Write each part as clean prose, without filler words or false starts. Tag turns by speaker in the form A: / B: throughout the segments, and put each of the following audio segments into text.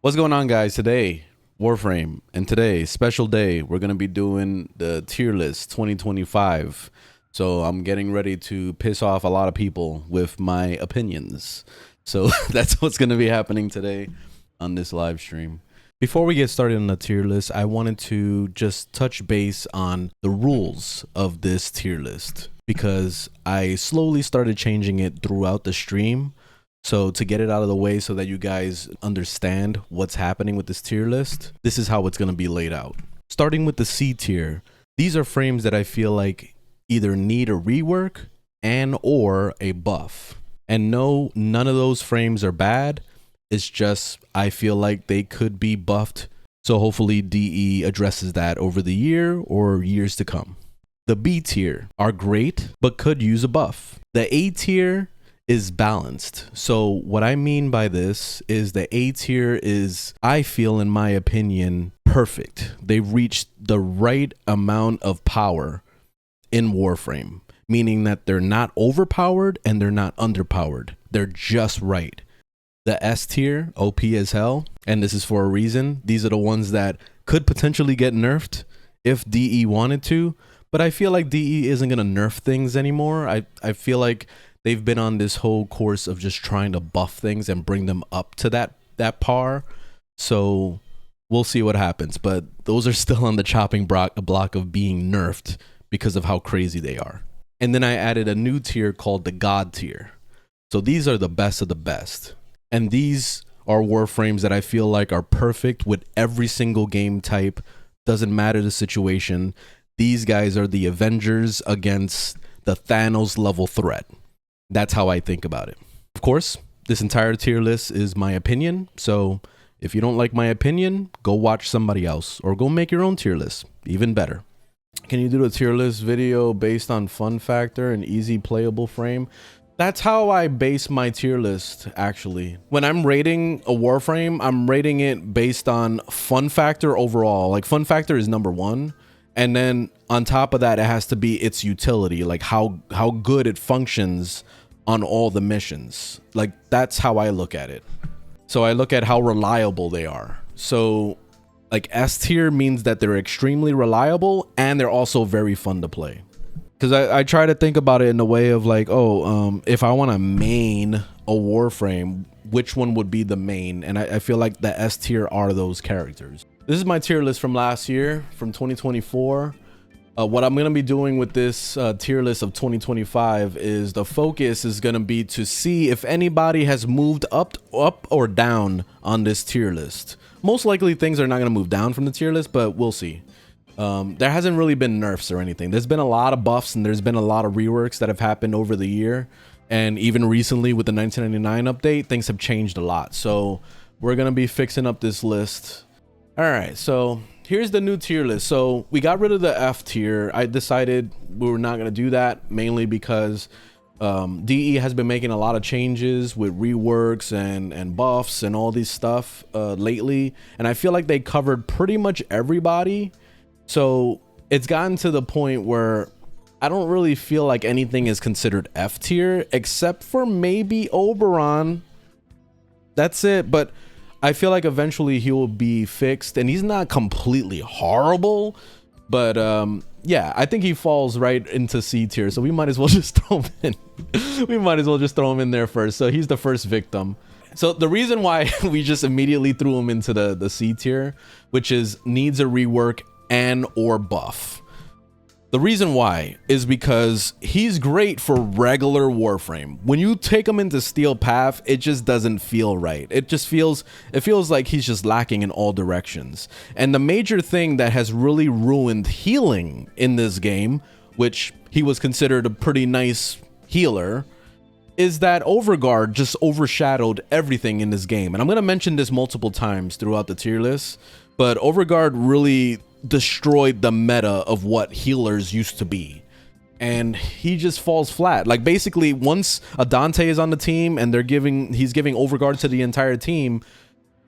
A: What's going on, guys? Today, Warframe, and today, special day, we're going to be doing the tier list 2025. So I'm getting ready to piss off a lot of people with my opinions. So that's what's going to be happening today on this live stream. Before we get started on the tier list, I wanted to just touch base on the rules of this tier list because I slowly started changing it throughout the stream. So to get it out of the way so that you guys understand what's happening with this tier list, this is how it's going to be laid out. Starting with the C tier, these are frames that I feel like either need a rework and or a buff. And no, none of those frames are bad. It's just I feel like they could be buffed. So hopefully DE addresses that over the year or years to come. The B tier are great, but could use a buff. The A tier is balanced. So what I mean by this is the A tier is, I feel in my opinion, perfect. They've reached the right amount of power in Warframe, meaning that they're not overpowered and they're not underpowered. They're just right. The S tier, OP as hell, and this is for a reason. These are the ones that could potentially get nerfed if DE wanted to, but I feel like DE isn't going to nerf things anymore. I feel like they've been on this whole course of just trying to buff things and bring them up to that par. So we'll see what happens. But those are still on the chopping block of being nerfed because of how crazy they are. And then I added a new tier called the God tier. So these are the best of the best. And these are Warframes that I feel like are perfect with every single game type. Doesn't matter the situation. These guys are the Avengers against the Thanos level threat. That's how I think about it. Of course, this entire tier list is my opinion. So if you don't like my opinion, go watch somebody else or go make your own tier list. Even better. Can you do a tier list video based on fun factor and easy playable frame? That's how I base my tier list, actually. When I'm rating a Warframe, I'm rating it based on fun factor overall. Like, fun factor is number one. And then on top of that, it has to be its utility, like how good it functions on all the missions. Like, that's how I look at it. So I look at how reliable they are. So like S tier means that they're extremely reliable and they're also very fun to play. Because I try to think about it in the way of like, if I want to main a Warframe, which one would be the main? And I feel like the S tier are those characters. This is my tier list from last year, from 2024. What I'm going to be doing with this tier list of 2025 is the focus is going to be to see if anybody has moved up or down on this tier list. Most likely things are not going to move down from the tier list, but we'll see. There hasn't really been nerfs or anything. There's been a lot of buffs and there's been a lot of reworks that have happened over the year. And even recently with the 1999 update, things have changed a lot. So we're going to be fixing up this list. All right, so here's the new tier list. So we got rid of the F tier. I decided we were not going to do that, mainly because DE has been making a lot of changes with reworks and buffs and all these stuff lately. And I feel like they covered pretty much everybody. So it's gotten to the point where I don't really feel like anything is considered F tier, except for maybe Oberon. That's it, but I feel like eventually he will be fixed, and he's not completely horrible, but yeah, I think he falls right into C tier, so we might as well just throw him in. We might as well just throw him in there first. So he's the first victim. So the reason why we just immediately threw him into the C tier, which is needs a rework and or buff. The reason why is because he's great for regular Warframe. When you take him into Steel Path, it just doesn't feel right. It feels like he's just lacking in all directions. And the major thing that has really ruined healing in this game, which he was considered a pretty nice healer, is that Overguard just overshadowed everything in this game. And I'm going to mention this multiple times throughout the tier list, but Overguard really destroyed the meta of what healers used to be, and he just falls flat. Like, basically, once a Dante is on the team and he's giving Overguard to the entire team,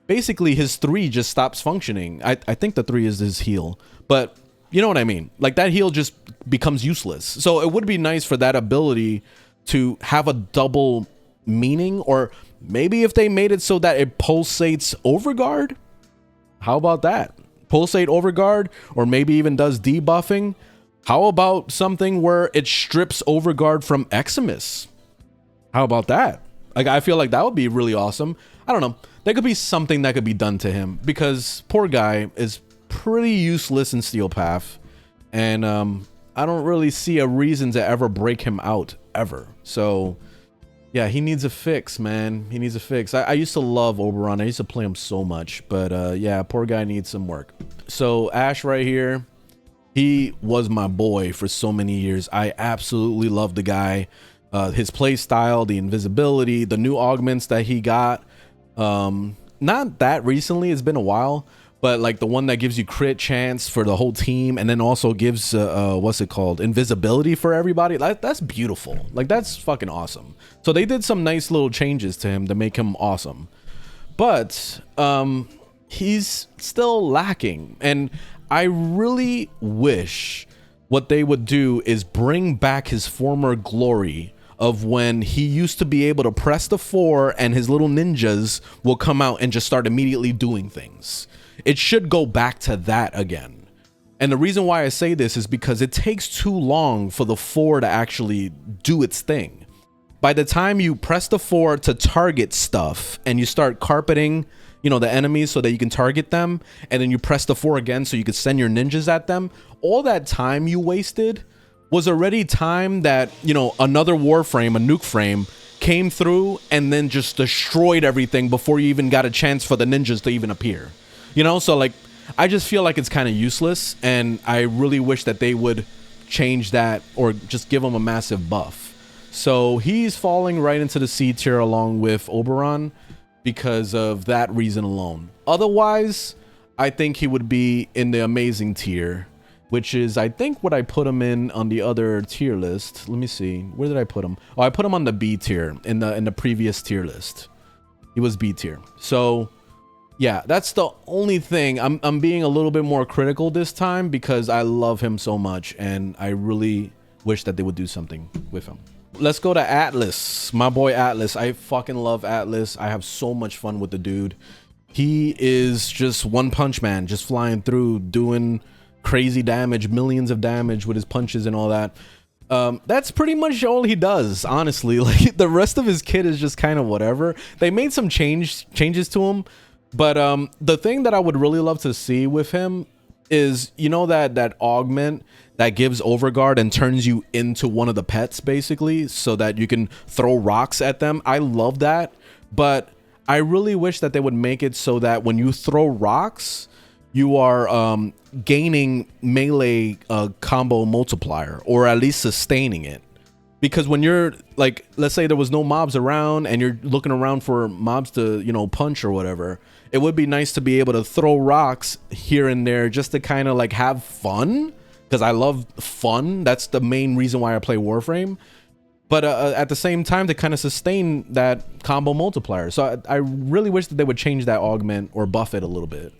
A: basically his 3 just stops functioning. I think the 3 is his heal, but you know what I mean. Like, that heal just becomes useless. So it would be nice for that ability to have a double meaning, or Maybe if they made it so that it pulsates overguard, how about that? Pulsate overguard, or maybe even does debuffing. How about something where it strips overguard from Eximus? How about that? Like, I feel like that would be really awesome. I don't know. There could be something that could be done to him, because poor guy is pretty useless in Steel Path, and I don't really see a reason to ever break him out ever. So yeah, he needs a fix, man. He needs a fix. I used to love Oberon. I used to play him so much, but yeah, poor guy needs some work. So Ash right here, he was my boy for so many years. I absolutely love the guy. His play style, the invisibility, the new augments that he got. Not that recently, it's been a while, but like the one that gives you crit chance for the whole team, and then also gives what's it called, invisibility for everybody. That's beautiful. Like, that's fucking awesome. So they did some nice little changes to him to make him awesome, but he's still lacking. And I really wish what they would do is bring back his former glory of when he used to be able to press the 4 and his little ninjas will come out and just start immediately doing things. It should go back to that again. And the reason why I say this is because it takes too long for the 4 to actually do its thing. By the time you press the 4 to target stuff and you start carpeting, you know, the enemies so that you can target them, and then you press the 4 again so you could send your ninjas at them, all that time you wasted was already time that, you know, another Warframe, a nuke frame, came through and then just destroyed everything before you even got a chance for the ninjas to even appear. You know, so like, I just feel like it's kind of useless, and I really wish that they would change that or just give him a massive buff. So he's falling right into the C tier along with Oberon because of that reason alone. Otherwise, I think he would be in the amazing tier, which is, I think, what I put him in on the other tier list. Let me see. Where did I put him? Oh, I put him on the B tier in the previous tier list. He was B tier. So yeah, that's the only thing. I'm being a little bit more critical this time because I love him so much, and I really wish that they would do something with him. Let's go to Atlas, my boy Atlas. I fucking love Atlas. I have so much fun with the dude. He is just one punch man, just flying through, doing crazy damage, millions of damage with his punches and all that. That's pretty much all he does, honestly. Like, the rest of his kit is just kind of whatever. They made some changes to him, but the thing that I would really love to see with him is, you know, that augment that gives overguard and turns you into one of the pets, basically, so that you can throw rocks at them. I love that, but I really wish that they would make it so that when you throw rocks, you are gaining melee combo multiplier, or at least sustaining it. Because when you're like, let's say there was no mobs around and you're looking around for mobs to, you know, punch or whatever, it would be nice to be able to throw rocks here and there just to kind of like have fun, because I love fun. That's the main reason why I play Warframe. But at the same time, to kind of sustain that combo multiplier. So I really wish that they would change that augment or buff it a little bit.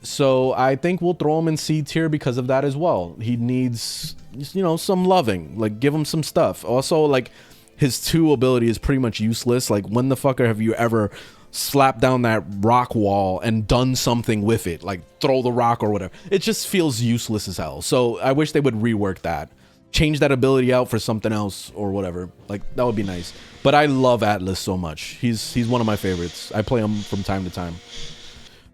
A: So I think we'll throw him in C tier because of that as well. He needs, you know, some loving. Like, give him some stuff. Also, like, his 2 ability is pretty much useless. Like, when the fuck have you ever slapped down that rock wall and done something with it? Like, throw the rock or whatever. It just feels useless as hell. So I wish they would rework that. Change that ability out for something else or whatever. Like, that would be nice. But I love Atlas so much. He's one of my favorites. I play him from time to time.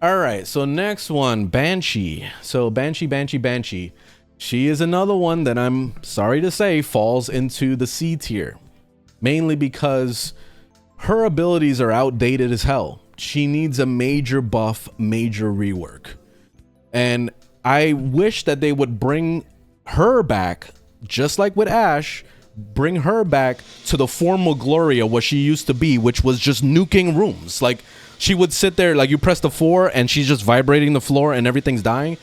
A: All right, so next one, Banshee. So Banshee. She is another one that, I'm sorry to say, falls into the C tier. Mainly because her abilities are outdated as hell. She needs a major buff, major rework. And I wish that they would bring her back, just like with Ash, bring her back to the formal glory of what she used to be, which was just nuking rooms. Like, she would sit there, like, you press the 4 and she's just vibrating the floor and everything's dying.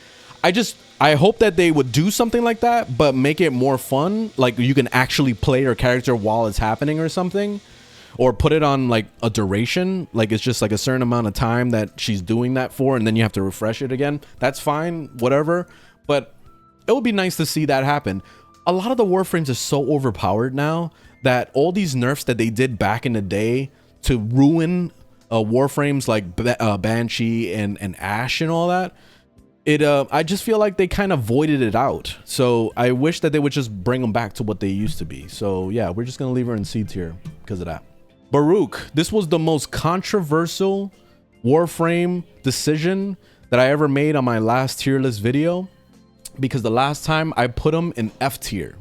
A: I hope that they would do something like that, but make it more fun. Like, you can actually play your character while it's happening or something. Or put it on, like, a duration. Like, it's just, like, a certain amount of time that she's doing that for, and then you have to refresh it again. That's fine, whatever. But it would be nice to see that happen. A lot of the Warframes are so overpowered now that all these nerfs that they did back in the day to ruin Warframes like Banshee and Ash and all that, I just feel like they kind of voided it out. So I wish that they would just bring them back to what they used to be. So yeah, we're just gonna leave her in C tier because of that. Baruuk, this was the most controversial Warframe decision that I ever made on my last tier list video, because the last time I put him in F tier.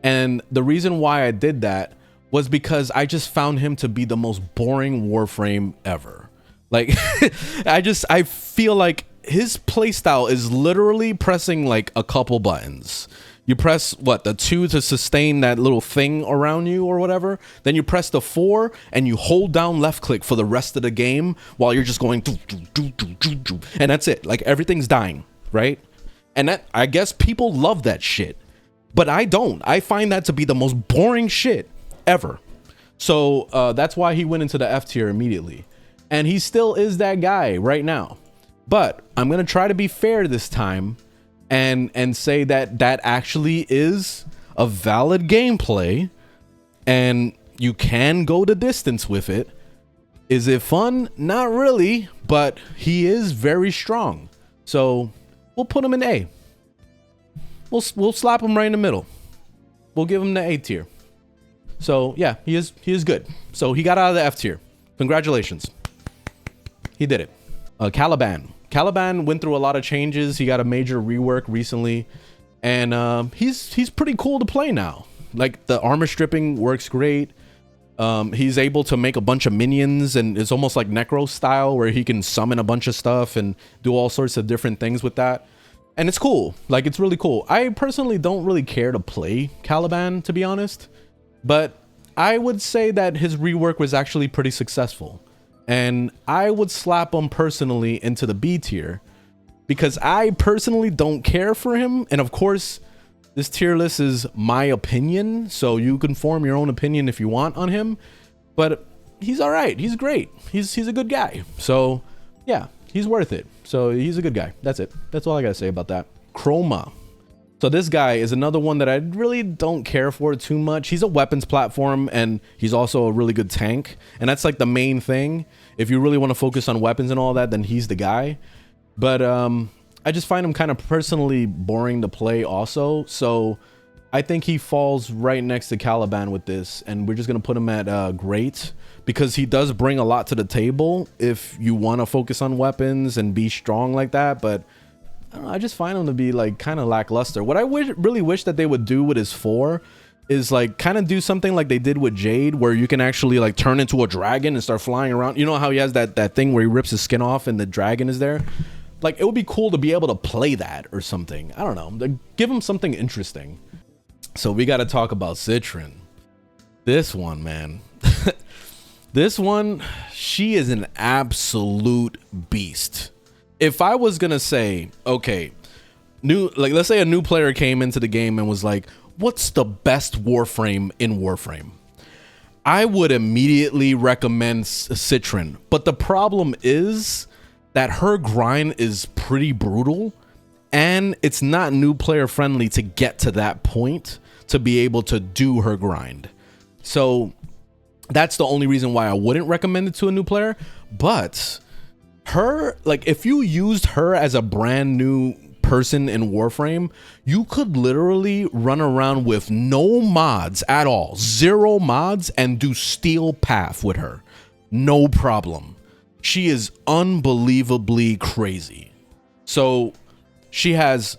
A: And the reason why I did that was because I just found him to be the most boring Warframe ever. Like, I feel like his playstyle is literally pressing like a couple buttons. You press what, the 2 to sustain that little thing around you or whatever. Then you press the 4 and you hold down left click for the rest of the game while you're just going and that's it. Like everything's dying, right? And that, I guess people love that shit, but I don't. I find that to be the most boring shit ever. So that's why he went into the F tier immediately. And he still is that guy right now. But I'm gonna try to be fair this time and say that that actually is a valid gameplay and you can go the distance with it. Is it fun? Not really, but he is very strong. So we'll put him in A. We'll slap him right in the middle. We'll give him the A tier. So yeah, he is good. So he got out of the F tier. Congratulations. He did it. Caliban. Caliban went through a lot of changes. He got a major rework recently, and he's pretty cool to play now. Like the armor stripping works great. He's able to make a bunch of minions, and it's almost like Nekros style where he can summon a bunch of stuff and do all sorts of different things with that. And it's cool. Like, it's really cool. I personally don't really care to play Caliban, to be honest, but I would say that his rework was actually pretty successful. And I would slap him personally into the B tier because I personally don't care for him. And of course, this tier list is my opinion, so you can form your own opinion if you want on him. But he's all right. He's great. He's a good guy. So yeah, he's worth it. So he's a good guy. That's it. That's all I gotta say about that. Chroma. So this guy is another one that I really don't care for too much. He's a weapons platform, and he's also a really good tank. And that's like the main thing. If you really want to focus on weapons and all that, then he's the guy. But I just find him kind of personally boring to play also. So I think he falls right next to Caliban with this. And we're just going to put him at great, because he does bring a lot to the table if you want to focus on weapons and be strong like that. But I don't know, I just find him to be like kind of lackluster. What I really wish that they would do with his 4 is like kind of do something like they did with Jade, where you can actually like turn into a dragon and start flying around. You know how he has that thing where he rips his skin off and the dragon is there? Like, it would be cool to be able to play that or something. I don't know. Like, give him something interesting. So we got to talk about Citrine. This one, man. This one, she is an absolute beast. If I was gonna say, okay, let's say a new player came into the game and was like, what's the best Warframe in Warframe? I would immediately recommend Citrine. But the problem is that her grind is pretty brutal, and it's not new player friendly to get to that point to be able to do her grind. So that's the only reason why I wouldn't recommend it to a new player. But her, like, if you used her as a brand new person in Warframe, you could literally run around with no mods at all, 0 mods, and do Steel Path with her. No problem. She is unbelievably crazy. So she has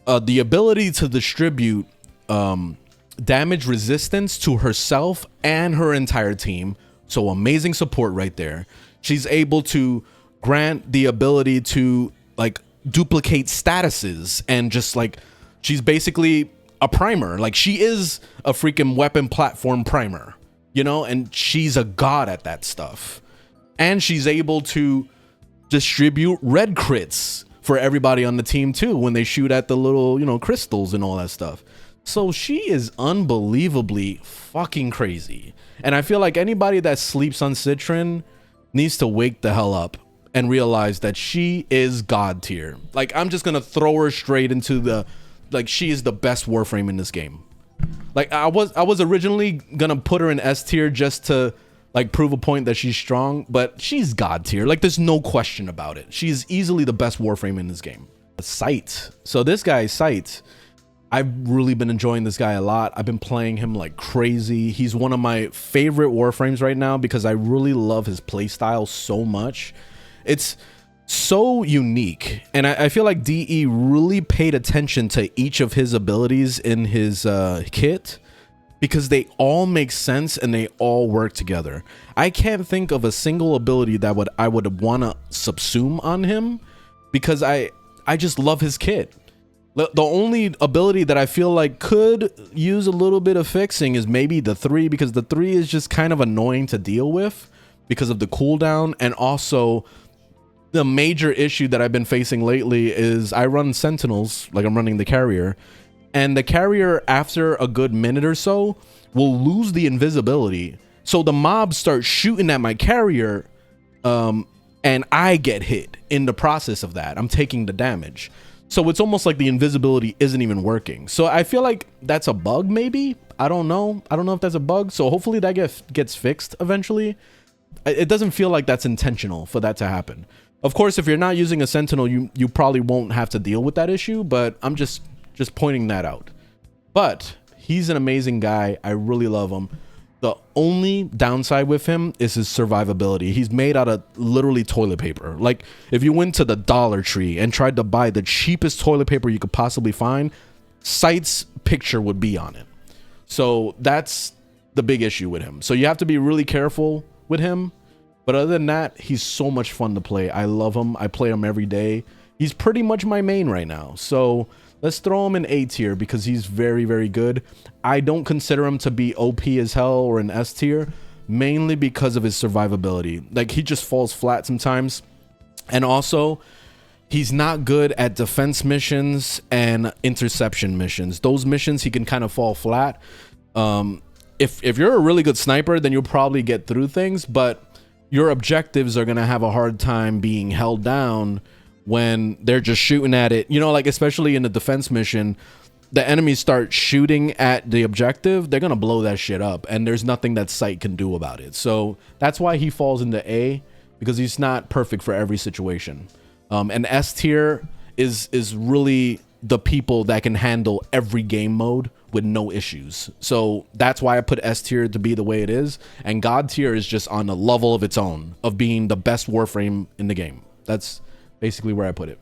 A: the ability to distribute damage resistance to herself and her entire team. So amazing support right there. She's able to grant the ability to like duplicate statuses, and just like, she's basically a primer. Like, she is a freaking weapon platform primer, you know, and she's a god at that stuff. And she's able to distribute red crits for everybody on the team too when they shoot at the little, you know, crystals and all that stuff. So she is unbelievably fucking crazy. And I feel like anybody that sleeps on Citrine needs to wake the hell up and realize that she is god tier. Like, I'm just gonna throw her straight into the, like, she is the best Warframe in this game. Like, I was originally gonna put her in S tier just to like prove a point that she's strong, but she's god tier. Like there's no question about it. She's easily the best Warframe in this game. Sight. So this guy, Sight, I've really been enjoying this guy a lot. I've been playing him like crazy. He's one of my favorite Warframes right now because I really love his playstyle so much. It's so unique, and I feel like DE really paid attention to each of his abilities in his kit, because they all make sense and they all work together. I can't think of a single ability that I would want to subsume on him, because I just love his kit. The only ability that I feel like could use a little bit of fixing is maybe the 3, because the 3 is just kind of annoying to deal with because of the cooldown. And also the major issue that I've been facing lately is I run Sentinels, like I'm running the carrier, and the carrier after a good minute or so will lose the invisibility. So the mobs start shooting at my carrier, and I get hit in the process of that. I'm taking the damage. So it's almost like the invisibility isn't even working. So I feel like that's a bug, maybe. I don't know if that's a bug. So hopefully that gets fixed eventually. It doesn't feel like that's intentional for that to happen. Of course, if you're not using a Sentinel, you probably won't have to deal with that issue, but I'm just pointing that out. But he's an amazing guy. I really love him. The only downside with him is his survivability. He's made out of literally toilet paper. Like if you went to the Dollar Tree and tried to buy the cheapest toilet paper you could possibly find, Sight's picture would be on it. So that's the big issue with him. So you have to be really careful with him. But other than that, he's so much fun to play. I love him. I play him every day. He's pretty much my main right now. So let's throw him in A tier because he's very, very good. I don't consider him to be OP as hell or an S tier, mainly because of his survivability. Like he just falls flat sometimes. And also, he's not good at defense missions and interception missions. Those missions, he can kind of fall flat. If you're a really good sniper, then you'll probably get through things, but your objectives are going to have a hard time being held down when they're just shooting at it. You know, like especially in the defense mission, the enemies start shooting at the objective, they're going to blow that shit up, and there's nothing that Sight can do about it. So that's why he falls into A, because he's not perfect for every situation. And S tier is really the people that can handle every game mode with no issues. So that's why I put S tier to be the way it is. And God tier is just on a level of its own of being the best Warframe in the game. That's basically where I put it.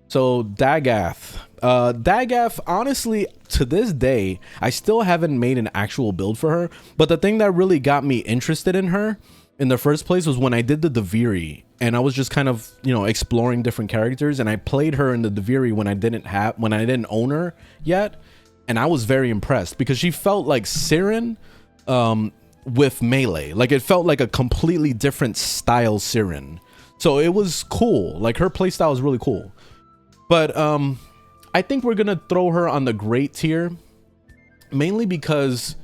A: So Dagath. Dagath, honestly, to this day, I still haven't made an actual build for her. But the thing that really got me interested in her in the first place was when I did the Deviri, and I was just kind of, you know, exploring different characters, and I played her in the Deviri when I didn't own her yet, and I was very impressed because she felt like Citrine with melee. Like it felt like a completely different style Citrine. So it was cool. Like her playstyle is really cool. But I think we're gonna throw her on the great tier, mainly because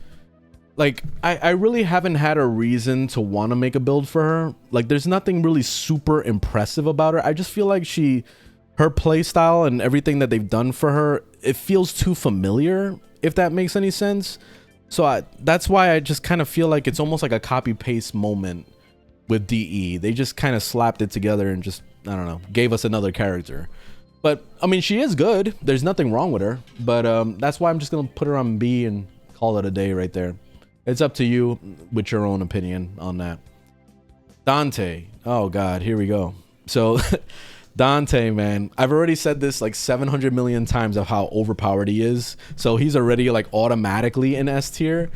A: like I really haven't had a reason to want to make a build for her. Like there's nothing really super impressive about her. I just feel like her playstyle and everything that they've done for her, it feels too familiar, if that makes any sense. So that's why I just kind of feel like it's almost like a copy paste moment with DE. They just kind of slapped it together and just, I don't know, gave us another character. But I mean, she is good. There's nothing wrong with her, but that's why I'm just gonna put her on B and call it a day right there. It's up to you with your own opinion on that. Dante. Oh God, here we go. So Dante, man, I've already said this like 700 million times of how overpowered he is. So he's already like automatically in S tier.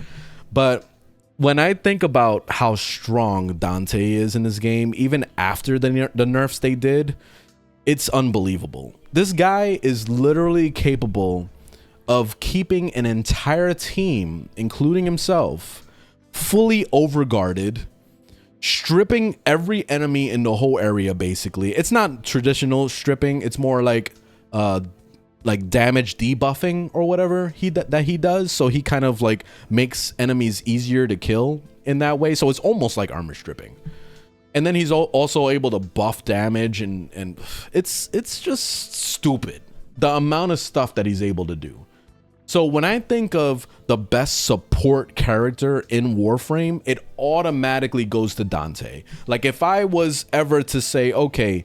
A: But when I think about how strong Dante is in this game, even after the nerfs they did, it's unbelievable. This guy is literally capable of keeping an entire team, including himself, fully overguarded, stripping every enemy in the whole area. Basically, it's not traditional stripping. It's more like damage debuffing or whatever that he does. So he kind of like makes enemies easier to kill in that way. So it's almost like armor stripping. And then he's also able to buff damage, and it's just stupid the amount of stuff that he's able to do. So when I think of the best support character in Warframe, it automatically goes to Dante. Like if I was ever to say, okay,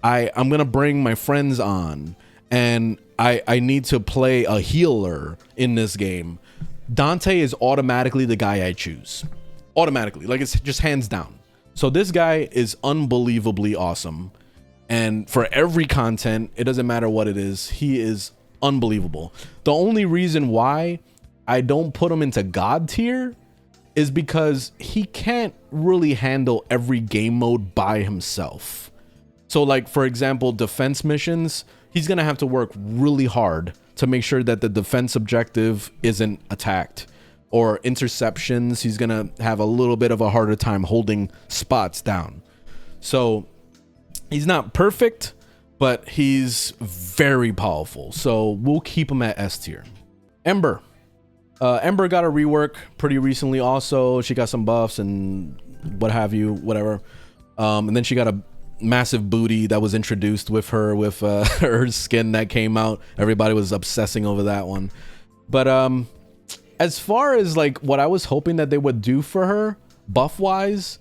A: I'm gonna bring my friends on and I need to play a healer in this game, Dante is automatically the guy I choose. Automatically, like it's just hands down. So this guy is unbelievably awesome. And for every content, it doesn't matter what it is, he is unbelievable. The only reason why I don't put him into God tier is because he can't really handle every game mode by himself. So like, for example, defense missions, he's gonna have to work really hard to make sure that the defense objective isn't attacked. Or interceptions, he's gonna have a little bit of a harder time holding spots down. So he's not perfect, but he's very powerful. So we'll keep him at S tier. Ember. Ember got a rework pretty recently also. She got some buffs and what have you, whatever. And then she got a massive booty that was introduced with her, with her skin that came out. Everybody was obsessing over that one. But as far as like what I was hoping that they would do for her, buff-wise,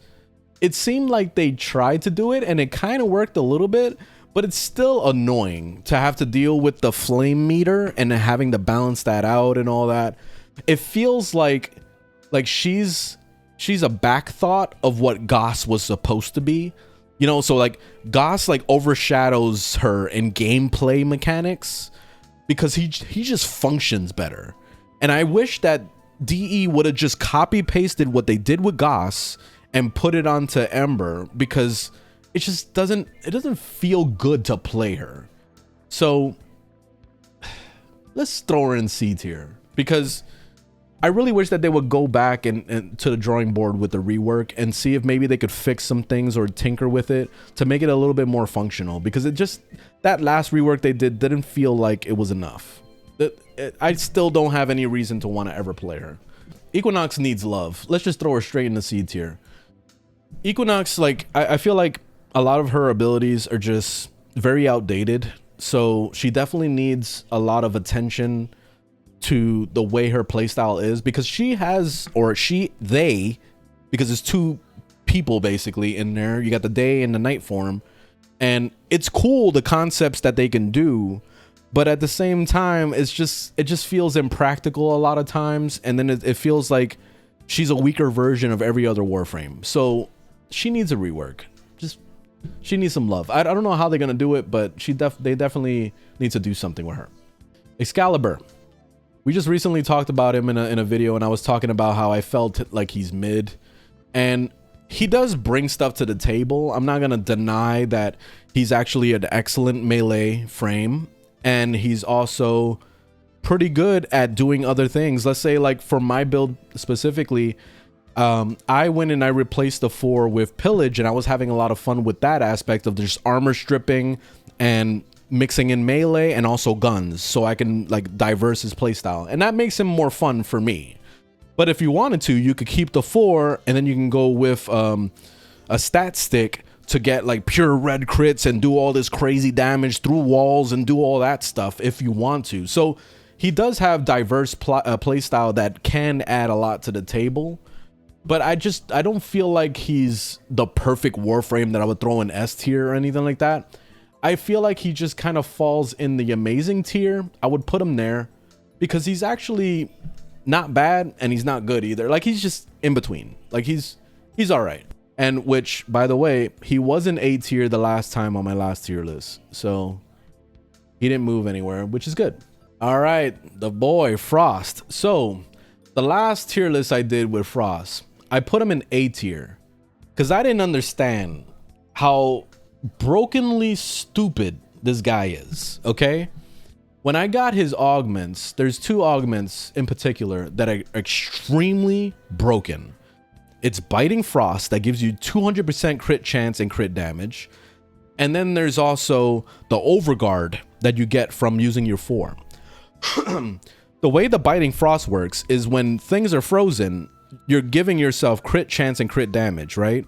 A: it seemed like they tried to do it and it kind of worked a little bit. But it's still annoying to have to deal with the flame meter and having to balance that out and all that. It feels like she's a back thought of what Gauss was supposed to be. You know, so like Gauss like overshadows her in gameplay mechanics because he just functions better. And I wish that DE would have just copy pasted what they did with Gauss and put it onto Ember, because it just doesn't feel good to play her. So let's throw her in C tier, because I really wish that they would go back and to the drawing board with the rework and see if maybe they could fix some things or tinker with it to make it a little bit more functional, because it just, that last rework they did didn't feel like it was enough. I still don't have any reason to want to ever play her. Equinox needs love. Let's just throw her straight in the C tier. Equinox, like I feel like a lot of her abilities are just very outdated. So she definitely needs a lot of attention to the way her playstyle is, because she has, or they, because it's two people basically in there. You got the day and the night form, and it's cool, the concepts that they can do, but at the same time, it just feels impractical a lot of times. And then it feels like she's a weaker version of every other Warframe. So she needs a rework. She needs some love. I don't know how they're gonna do it, but they definitely need to do something with her. Excalibur. We just recently talked about him in a video, and I was talking about how I felt like he's mid, and he does bring stuff to the table. I'm not gonna deny that he's actually an excellent melee frame, and he's also pretty good at doing other things. Let's say, like for my build specifically, I went and I replaced the 4 with pillage, and I was having a lot of fun with that aspect of just armor stripping and mixing in melee and also guns, so I can like diverse his playstyle, and that makes him more fun for me. But if you wanted to, you could keep the 4 and then you can go with a stat stick to get like pure red crits and do all this crazy damage through walls and do all that stuff if you want to. So he does have diverse playstyle that can add a lot to the table. But I don't feel like he's the perfect Warframe that I would throw in S tier or anything like that. I feel like he just kind of falls in the amazing tier. I would put him there because he's actually not bad and he's not good either. Like he's just in between. Like he's all right. And which, by the way, he was in A tier the last time on my last tier list. So he didn't move anywhere, which is good. All right, the boy Frost. So the last tier list I did with Frost, I put him in A tier because I didn't understand how brokenly stupid this guy is. Okay, when I got his augments, there's 2 augments in particular that are extremely broken. It's Biting Frost that gives you 200% crit chance and crit damage, and then there's also the Overguard that you get from using your 4. The way the Biting Frost works is when things are frozen, you're giving yourself crit chance and crit damage, right?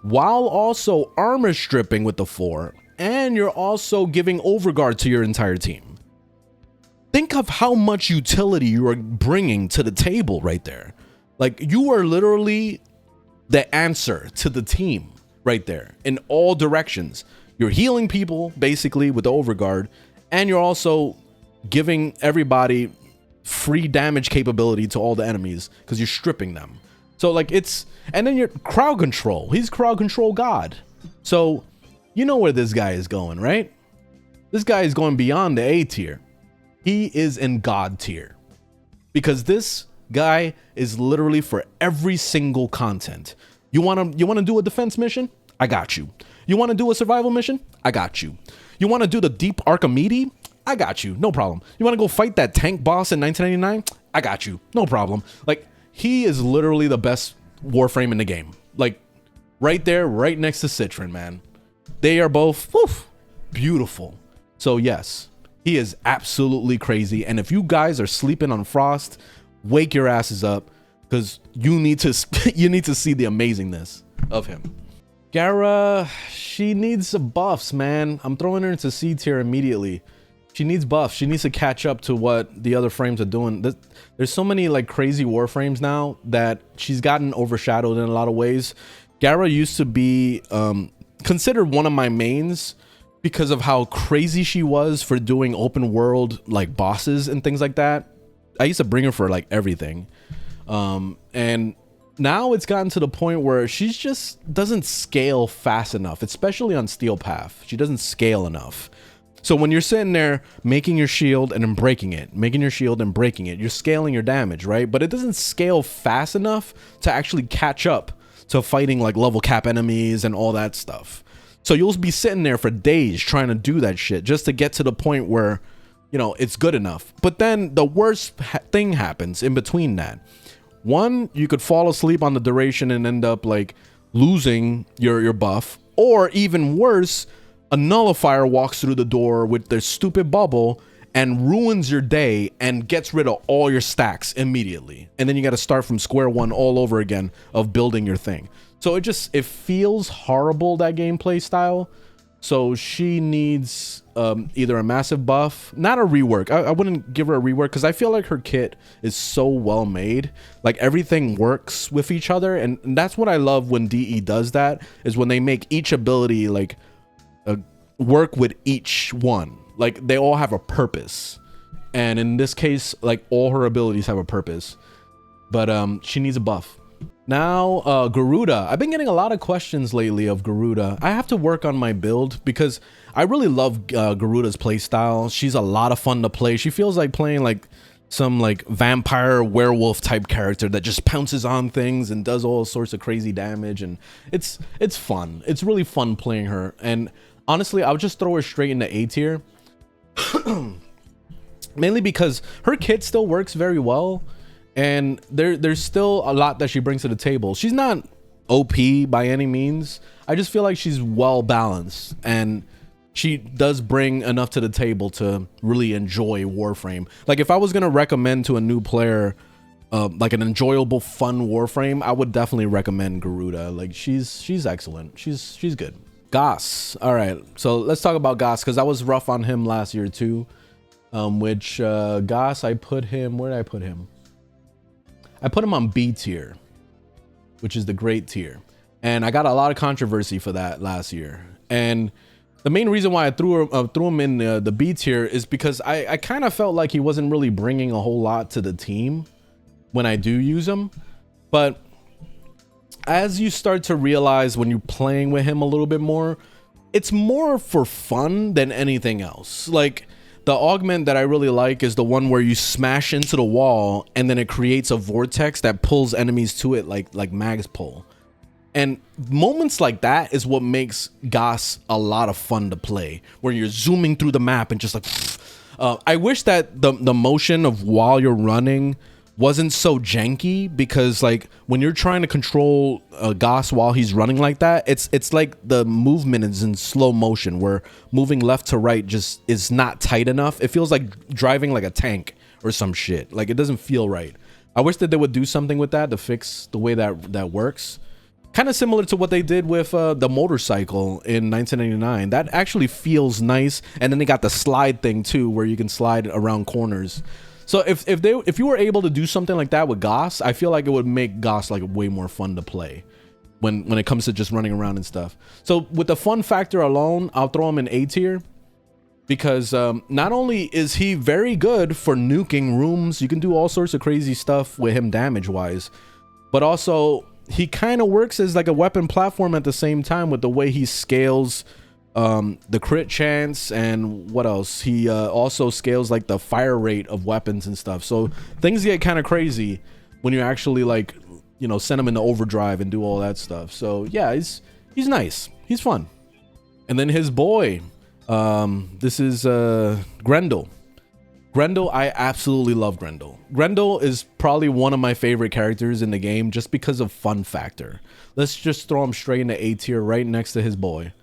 A: While also armor stripping with the 4, and you're also giving Overguard to your entire team. think of how much utility you are bringing to the table right there. Like, you are literally the answer to the team right there in all directions. You're healing people basically with the overguard, and you're also giving everybody free damage capability to all the enemies because you're stripping them. So like, it's, and then your crowd control. He's crowd control god. So you know where this guy is going, right? This guy is going beyond the A tier. He is in god tier, because this guy is literally for every single content. You want to do a defense mission? I got you. You want to do a survival mission? I got you. You want to do the deep Archimedes? I got you. No problem. You want to go fight that tank boss in 1999? I got you. No problem. Like, he is literally the best Warframe in the game. Like, right there, right next to Citrine, man. They are both beautiful. So yes, he is absolutely crazy. And if you guys are sleeping on Frost, wake your asses up, because you need to see the amazingness of him. Gara, she needs some buffs, man. I'm throwing her into C tier immediately. She needs buffs. She needs to catch up to what the other frames are doing. There's so many like crazy Warframes now that she's gotten overshadowed in a lot of ways. Gara used to be considered one of my mains because of how crazy she was for doing open world like bosses and things like that. I used to bring her for like everything. And now it's gotten to the point where she just doesn't scale fast enough, especially on Steel Path. She doesn't scale enough. So when you're sitting there making your shield and then breaking it, making your shield and breaking it, you're scaling your damage, right? But it doesn't scale fast enough to actually catch up to fighting like level cap enemies and all that stuff. So you'll be sitting there for days trying to do that shit just to get to the point where, you know, it's good enough. But then the worst thing happens in between that. One, you could fall asleep on the duration and end up like losing your buff, or even worse, a nullifier walks through the door with their stupid bubble and ruins your day and gets rid of all your stacks immediately. And then you got to start from square one all over again of building your thing. So it feels horrible, that gameplay style. So she needs either a massive buff, not a rework. I wouldn't give her a rework because I feel like her kit is so well made. Like, everything works with each other. And that's what I love when DE does that, is when they make each ability like work with each one. Like, they all have a purpose. And in this case, like, all her abilities have a purpose. But she needs a buff. Now, Garuda. I've been getting a lot of questions lately of Garuda. I have to work on my build because I really love Garuda's playstyle. She's a lot of fun to play. She feels like playing like some like vampire werewolf type character that just pounces on things and does all sorts of crazy damage. And it's fun. It's really fun playing her. And honestly, I would just throw her straight into A tier. Mainly because her kit still works very well. And there's still a lot that she brings to the table. She's not OP by any means. I just feel like she's well balanced, and she does bring enough to the table to really enjoy Warframe. Like, if I was gonna recommend to a new player like an enjoyable, fun Warframe, I would definitely recommend Garuda. Like, she's excellent. She's good. Gauss. All right, so let's talk about Gauss, because I was rough on him last year too. Gauss, I put him, where did I put him? I put him on B tier, which is the great tier. And I got a lot of controversy for that last year. And the main reason why I threw him in the B tier is because I kind of felt like he wasn't really bringing a whole lot to the team when I do use him. But as you start to realize when you're playing with him a little bit more, it's more for fun than anything else. Like, the augment that I really like is the one where you smash into the wall and then it creates a vortex that pulls enemies to it like mags pull. And moments like that is what makes Gauss a lot of fun to play, where you're zooming through the map and just like I wish that the motion of while you're running wasn't so janky, because like when you're trying to control Gauss while he's running like that, it's like the movement is in slow motion, where moving left to right just is not tight enough. It feels like driving like a tank or some shit. Like, it doesn't feel right. I wish that they would do something with that to fix the way that works, Kind of similar to what they did with the motorcycle in 1999. That actually feels nice. And then they got the slide thing too, where you can slide around corners. So if you were able to do something like that with Gauss, I feel like it would make Gauss like way more fun to play when it comes to just running around and stuff. So with the fun factor alone, I'll throw him in A tier because not only is he very good for nuking rooms, you can do all sorts of crazy stuff with him damage wise, but also he kind of works as like a weapon platform at the same time with the way he scales the crit chance, and what else? He also scales like the fire rate of weapons and stuff. So things get kind of crazy when you actually like, you know, send him into overdrive and do all that stuff. So yeah, he's nice. He's fun. And then his boy, this is Grendel. Grendel, I absolutely love Grendel. Grendel is probably one of my favorite characters in the game just because of fun factor. Let's just throw him straight into A tier right next to his boy,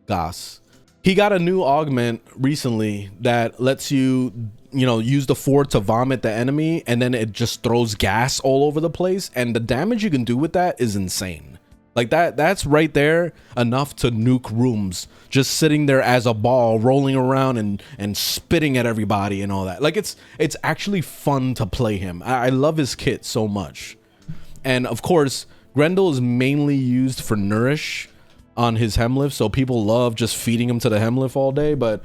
A: Gauss. He got a new augment recently that lets you, you know, use the 4 to vomit the enemy, and then it just throws gas all over the place, and the damage you can do with that is insane. Like that's right there enough to nuke rooms, just sitting there as a ball rolling around and spitting at everybody and all that. Like it's actually fun to play him. I love his kit so much. And of course, Grendel is mainly used for nourish on his Hemlift, so people love just feeding him to the Hemlift all day. But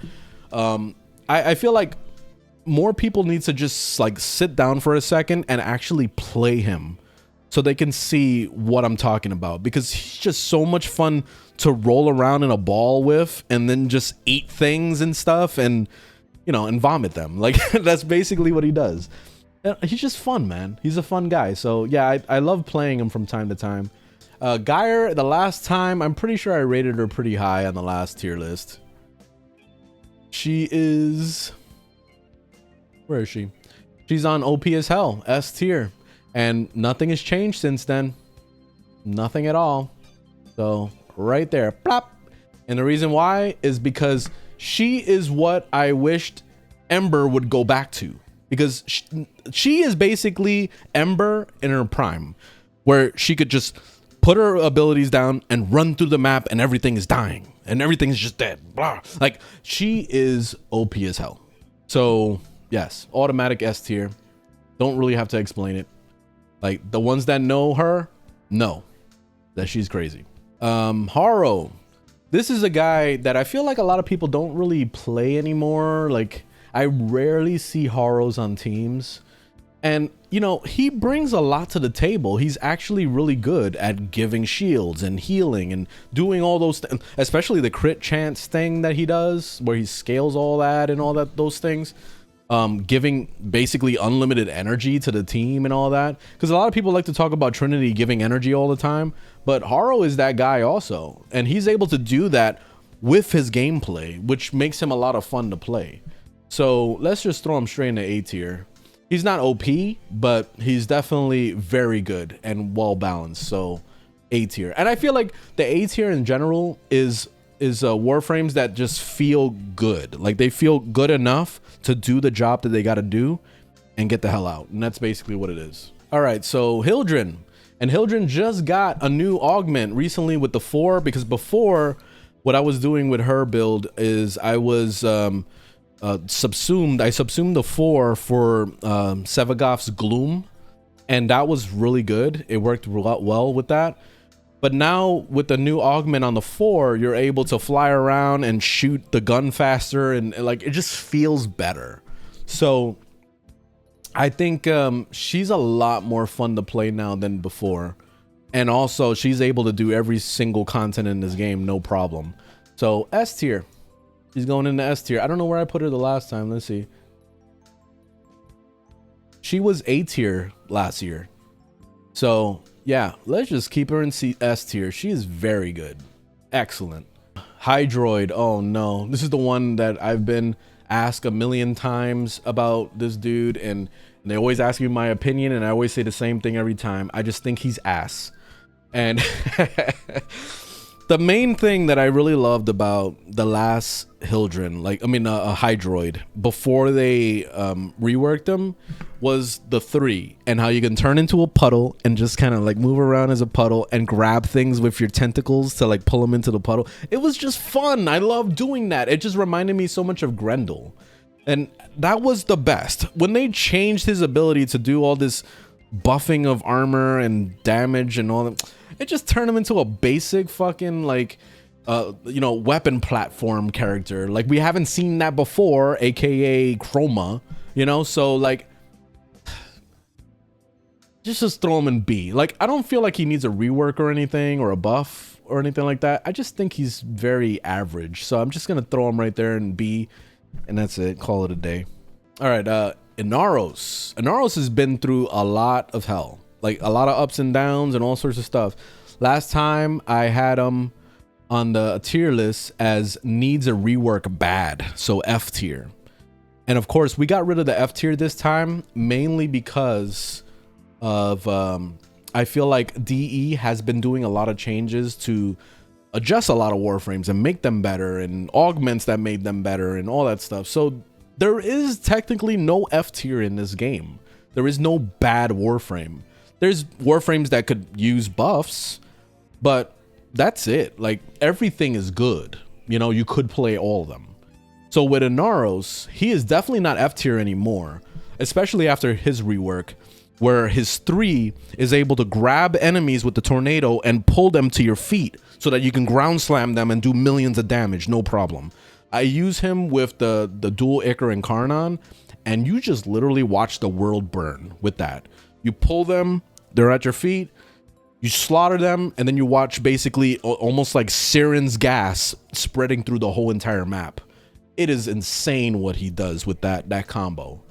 A: I feel like more people need to just like sit down for a second and actually play him, so they can see what I'm talking about, because he's just so much fun to roll around in a ball with and then just eat things and stuff and, you know, and vomit them. Like that's basically what he does. He's just fun, man. He's a fun guy. So yeah, I love playing him from time to time. Gyre, the last time, I'm pretty sure I rated her pretty high on the last tier list. She is... Where is she? She's on OP as hell, S tier. And nothing has changed since then. Nothing at all. So right there, plop. And the reason why is because she is what I wished Ember would go back to. Because she is basically Ember in her prime, where she could just put her abilities down and run through the map and everything is dying and everything's just dead. Blah. Like she is OP as hell. So yes, automatic S tier. Don't really have to explain it. Like the ones that know her know that she's crazy. Harrow. This is a guy that I feel like a lot of people don't really play anymore. Like I rarely see Harrows on teams. And you know, he brings a lot to the table. He's actually really good at giving shields and healing and doing all those things, especially the crit chance thing that he does where he scales all that and all that, those things. Giving basically unlimited energy to the team and all that, because a lot of people like to talk about Trinity giving energy all the time, but Harrow is that guy also, and he's able to do that with his gameplay, which makes him a lot of fun to play. So let's just throw him straight into A tier. He's not OP, but he's definitely very good and well balanced, so A tier. And I feel like the A tier in general is Warframes that just feel good. Like they feel good enough to do the job that they got to do and get the hell out. And that's basically what it is. All right, so Hildryn. And Hildryn just got a new augment recently with the 4, because before what I was doing with her build is I was subsumed the 4 for Sevagoth's Gloom, and that was really good. It worked well with that. But now with the new augment on the 4, you're able to fly around and shoot the gun faster, and like it just feels better. So I think she's a lot more fun to play now than before. And also she's able to do every single content in this game, no problem. So S tier. She's going into S tier. I don't know where I put her the last time. Let's see. She was A tier last year. So yeah, let's just keep her in S tier. She is very good. Excellent. Hydroid. Oh no. This is the one that I've been asked a million times about this dude, and they always ask me my opinion, and I always say the same thing every time. I just think he's ass. And the main thing that I really loved about the last Hildryn, Hydroid, before they reworked him, was the 3 and how you can turn into a puddle and just kind of like move around as a puddle and grab things with your tentacles to like pull them into the puddle. It was just fun. I love doing that. It just reminded me so much of Grendel. And that was the best. When they changed his ability to do all this buffing of armor and damage and all that, it just turned him into a basic fucking like you know, weapon platform character. Like we haven't seen that before, aka Chroma, you know. So like just throw him in B. Like I don't feel like he needs a rework or anything or a buff or anything like that. I just think he's very average, so I'm just gonna throw him right there in B, and that's it. Call it a day. All right, Inaros has been through a lot of hell, like a lot of ups and downs and all sorts of stuff. Last time I had him on the tier list as needs a rework bad, so F tier. And of course we got rid of the F tier this time, mainly because of I feel like DE has been doing a lot of changes to adjust a lot of Warframes and make them better, and augments that made them better and all that stuff. So there is technically no F tier in this game. There is no bad Warframe. There's Warframes that could use buffs, but that's it. Like everything is good, you know. You could play all of them. So with Inaros, he is definitely not F tier anymore, especially after his rework, where his 3 is able to grab enemies with the tornado and pull them to your feet so that you can ground slam them and do millions of damage, no problem. I use him with the dual Icar and Karnan, and you just literally watch the world burn with that. You pull them, they're at your feet, you slaughter them, and then you watch basically almost like Siren's gas spreading through the whole entire map. It is insane what he does with that combo.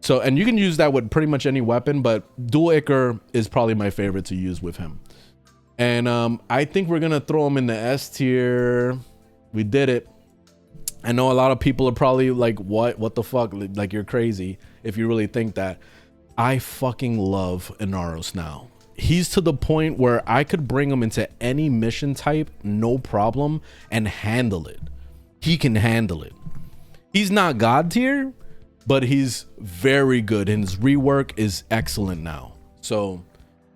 A: So, and you can use that with pretty much any weapon, but dual Icar is probably my favorite to use with him. And I think we're gonna throw him in the S tier. We did it. I know a lot of people are probably like, what the fuck? Like you're crazy if you really think that. I fucking love Inaros now. He's to the point where I could bring him into any mission type, no problem, and handle it. He can handle it. He's not God tier, but he's very good, and his rework is excellent now. So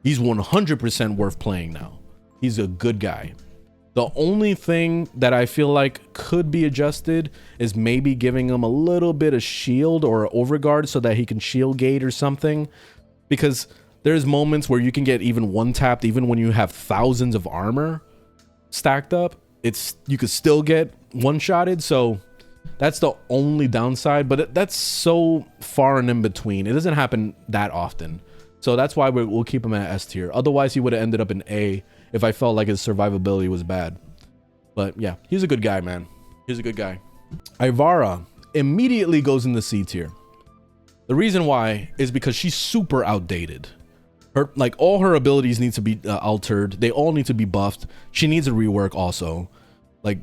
A: he's 100% worth playing now. He's a good guy. The only thing that I feel like could be adjusted is maybe giving him a little bit of shield or overguard so that he can shield gate or something, because there's moments where you can get even one tapped even when you have thousands of armor stacked up. You could still get one-shotted, so that's the only downside, but that's so far and in between. It doesn't happen that often. So that's why we'll keep him at S tier. Otherwise, he would have ended up in A if I felt like his survivability was bad. But yeah, he's a good guy, man. He's a good guy. Ivara immediately goes in the C tier. The reason why is because she's super outdated. Like all her abilities need to be altered. They all need to be buffed. She needs a rework also. Like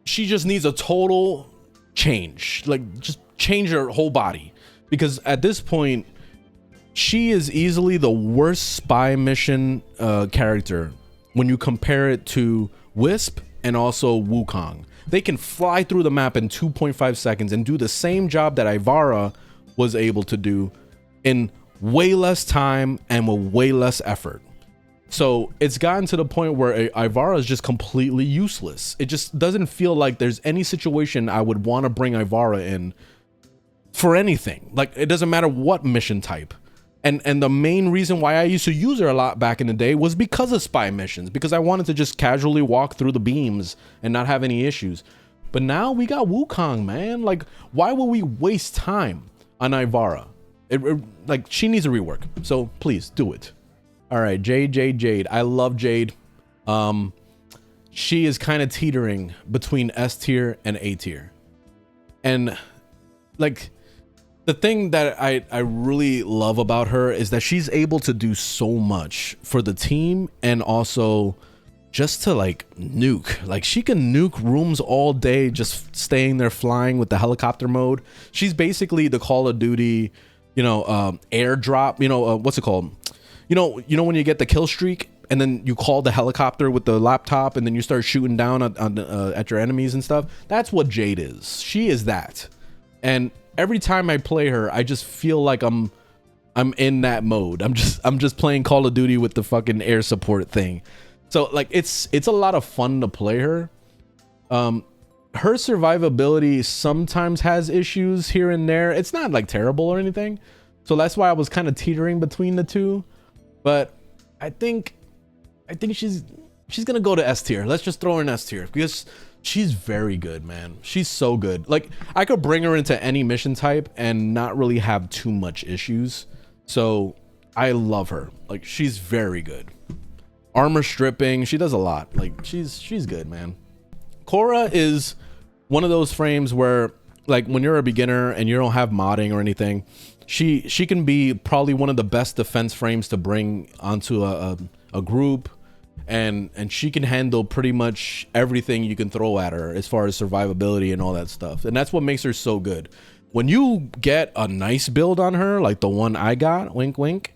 A: she just needs a total change. Like just change her whole body, because at this point she is easily the worst spy mission character when you compare it to Wisp and also Wukong. They can fly through the map in 2.5 seconds and do the same job that Ivara was able to do in way less time and with way less effort. So it's gotten to the point where Ivara is just completely useless. It just doesn't feel like there's any situation I would want to bring Ivara in for anything. Like it doesn't matter what mission type. And the main reason why I used to use her a lot back in the day was because of spy missions, because I wanted to just casually walk through the beams and not have any issues. But now we got Wukong, man. Like, why would we waste time on Ivara? Like, she needs a rework. So please do it. All right, Jade. I love Jade. She is kind of teetering between S tier and A tier. And like, the thing that I really love about her is that she's able to do so much for the team, and also just to like nuke. Like she can nuke rooms all day just staying there flying with the helicopter mode. She's basically the Call of Duty, airdrop, what's it called? You know when you get the kill streak and then you call the helicopter with the laptop and then you start shooting down at your enemies and stuff. That's what Jade is. She is that. And every time I play her, I just feel like I'm I'm in that mode. I'm just playing Call of Duty with the fucking air support thing. So like it's a lot of fun to play her. Her survivability sometimes has issues here and there. It's not like terrible or anything. So that's why I was kind of teetering between the two. But I think she's gonna go to S tier. Let's just throw her in S tier because she's very good, man. She's so good. Like I could bring her into any mission type and not really have too much issues. So I love her. Like she's very good. Armor stripping, she does a lot. Like she's good, man. Khora is one of those frames where like when you're a beginner and you don't have modding or anything, she can be probably one of the best defense frames to bring onto a group, and she can handle pretty much everything you can throw at her as far as survivability and all that stuff. And that's what makes her so good. When you get a nice build on her, like the one I got, wink wink,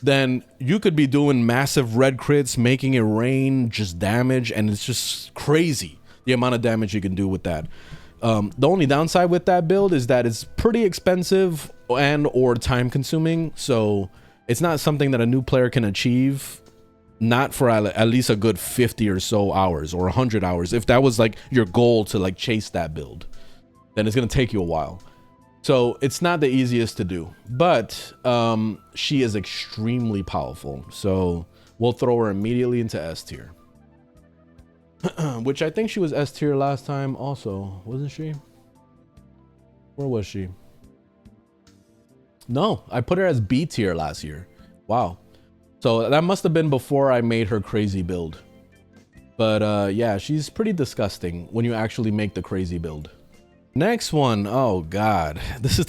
A: then you could be doing massive red crits, making it rain just damage, and it's just crazy the amount of damage you can do with that. The only downside with that build is that it's pretty expensive and or time consuming, so it's not something that a new player can achieve, not for at least a good 50 or so hours or 100 hours. If that was like your goal to like chase that build, then it's gonna take you a while. So it's not the easiest to do, but she is extremely powerful, so we'll throw her immediately into S tier. Which I think she was S tier last time also, wasn't she? Where was she? No, I put her as B tier last year. Wow. So that must have been before I made her crazy build. But yeah, she's pretty disgusting when you actually make the crazy build. Next one, oh god. This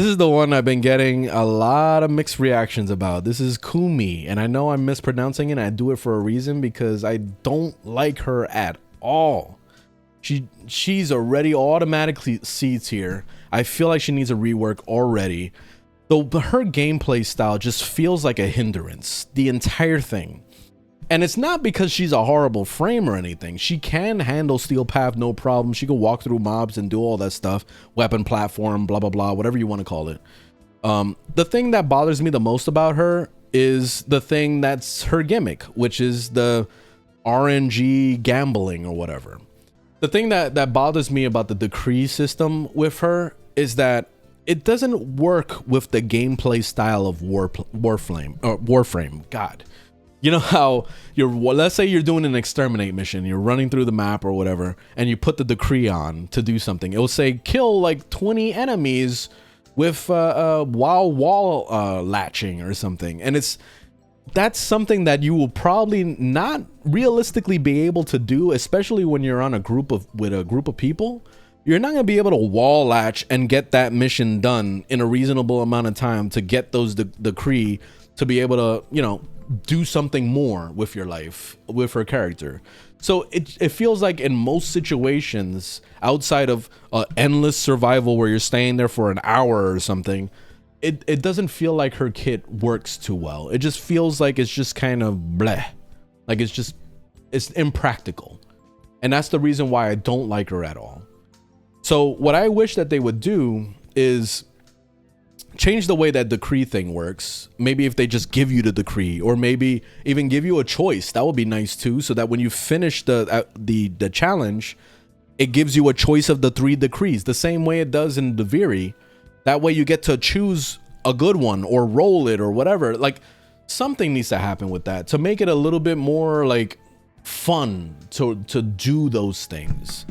A: is the one I've been getting a lot of mixed reactions about. This is Koumei, and I know I'm mispronouncing it, and I do it for a reason because I don't like her at all. She's already automatically C tier. I feel like she needs a rework already. Though her gameplay style just feels like a hindrance, the entire thing. And it's not because she's a horrible frame or anything. She can handle Steel Path no problem. She can walk through mobs and do all that stuff. Weapon platform, blah, blah, blah, whatever you want to call it. The thing that bothers me the most about her is the thing that's her gimmick, which is the RNG gambling or whatever. The thing that bothers me about the decree system with her is that it doesn't work with the gameplay style of Warframe. God. You know how let's say you're doing an exterminate mission, you're running through the map or whatever, and you put the decree on to do something. It will say kill like 20 enemies with while wall latching or something, and that's something that you will probably not realistically be able to do, especially when you're on with a group of people. You're not going to be able to wall latch and get that mission done in a reasonable amount of time to get those decree to be able to, you know, do something more with your life, with her character. So it feels like in most situations outside of endless survival where you're staying there for an hour or something, it doesn't feel like her kit works too well. It just feels like it's just kind of bleh. Like it's impractical. And that's the reason why I don't like her at all. So what I wish that they would do is change the way that decree thing works. Maybe if they just give you the decree, or maybe even give you a choice, that would be nice too, so that when you finish the challenge, it gives you a choice of the 3 decrees, the same way it does in Deviri. That way you get to choose a good one or roll it or whatever. Like something needs to happen with that to make it a little bit more like fun to do those things.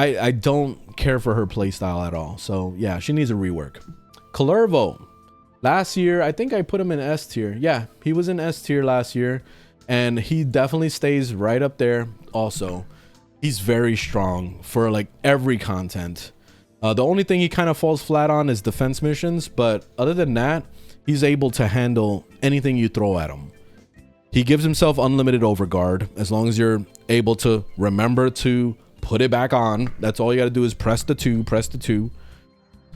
A: I don't care for her playstyle at all. So yeah, she needs a rework. Kullervo, last year, I think I put him in S tier. Yeah, he was in S tier last year, and he definitely stays right up there also. He's very strong for like every content. The only thing he kind of falls flat on is defense missions, but other than that, he's able to handle anything you throw at him. He gives himself unlimited overguard as long as you're able to remember to put it back on. That's all you got to do is press the 2.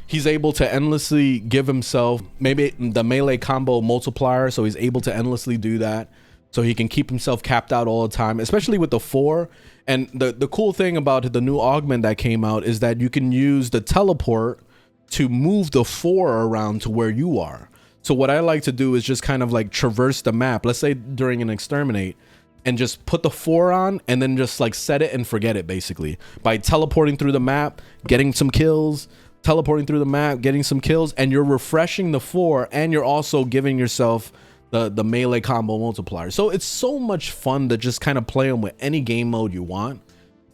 A: He's able to endlessly give himself maybe the melee combo multiplier, so he's able to endlessly do that, so he can keep himself capped out all the time, especially with the 4. And the cool thing about the new augment that came out is that you can use the teleport to move the 4 around to where you are. So what I like to do is just kind of like traverse the map, let's say during an exterminate, and just put the 4 on and then just like set it and forget it, basically, by teleporting through the map, getting some kills, teleporting through the map, getting some kills, and you're refreshing the 4, and you're also giving yourself the melee combo multiplier. So it's so much fun to just kind of play him with any game mode you want,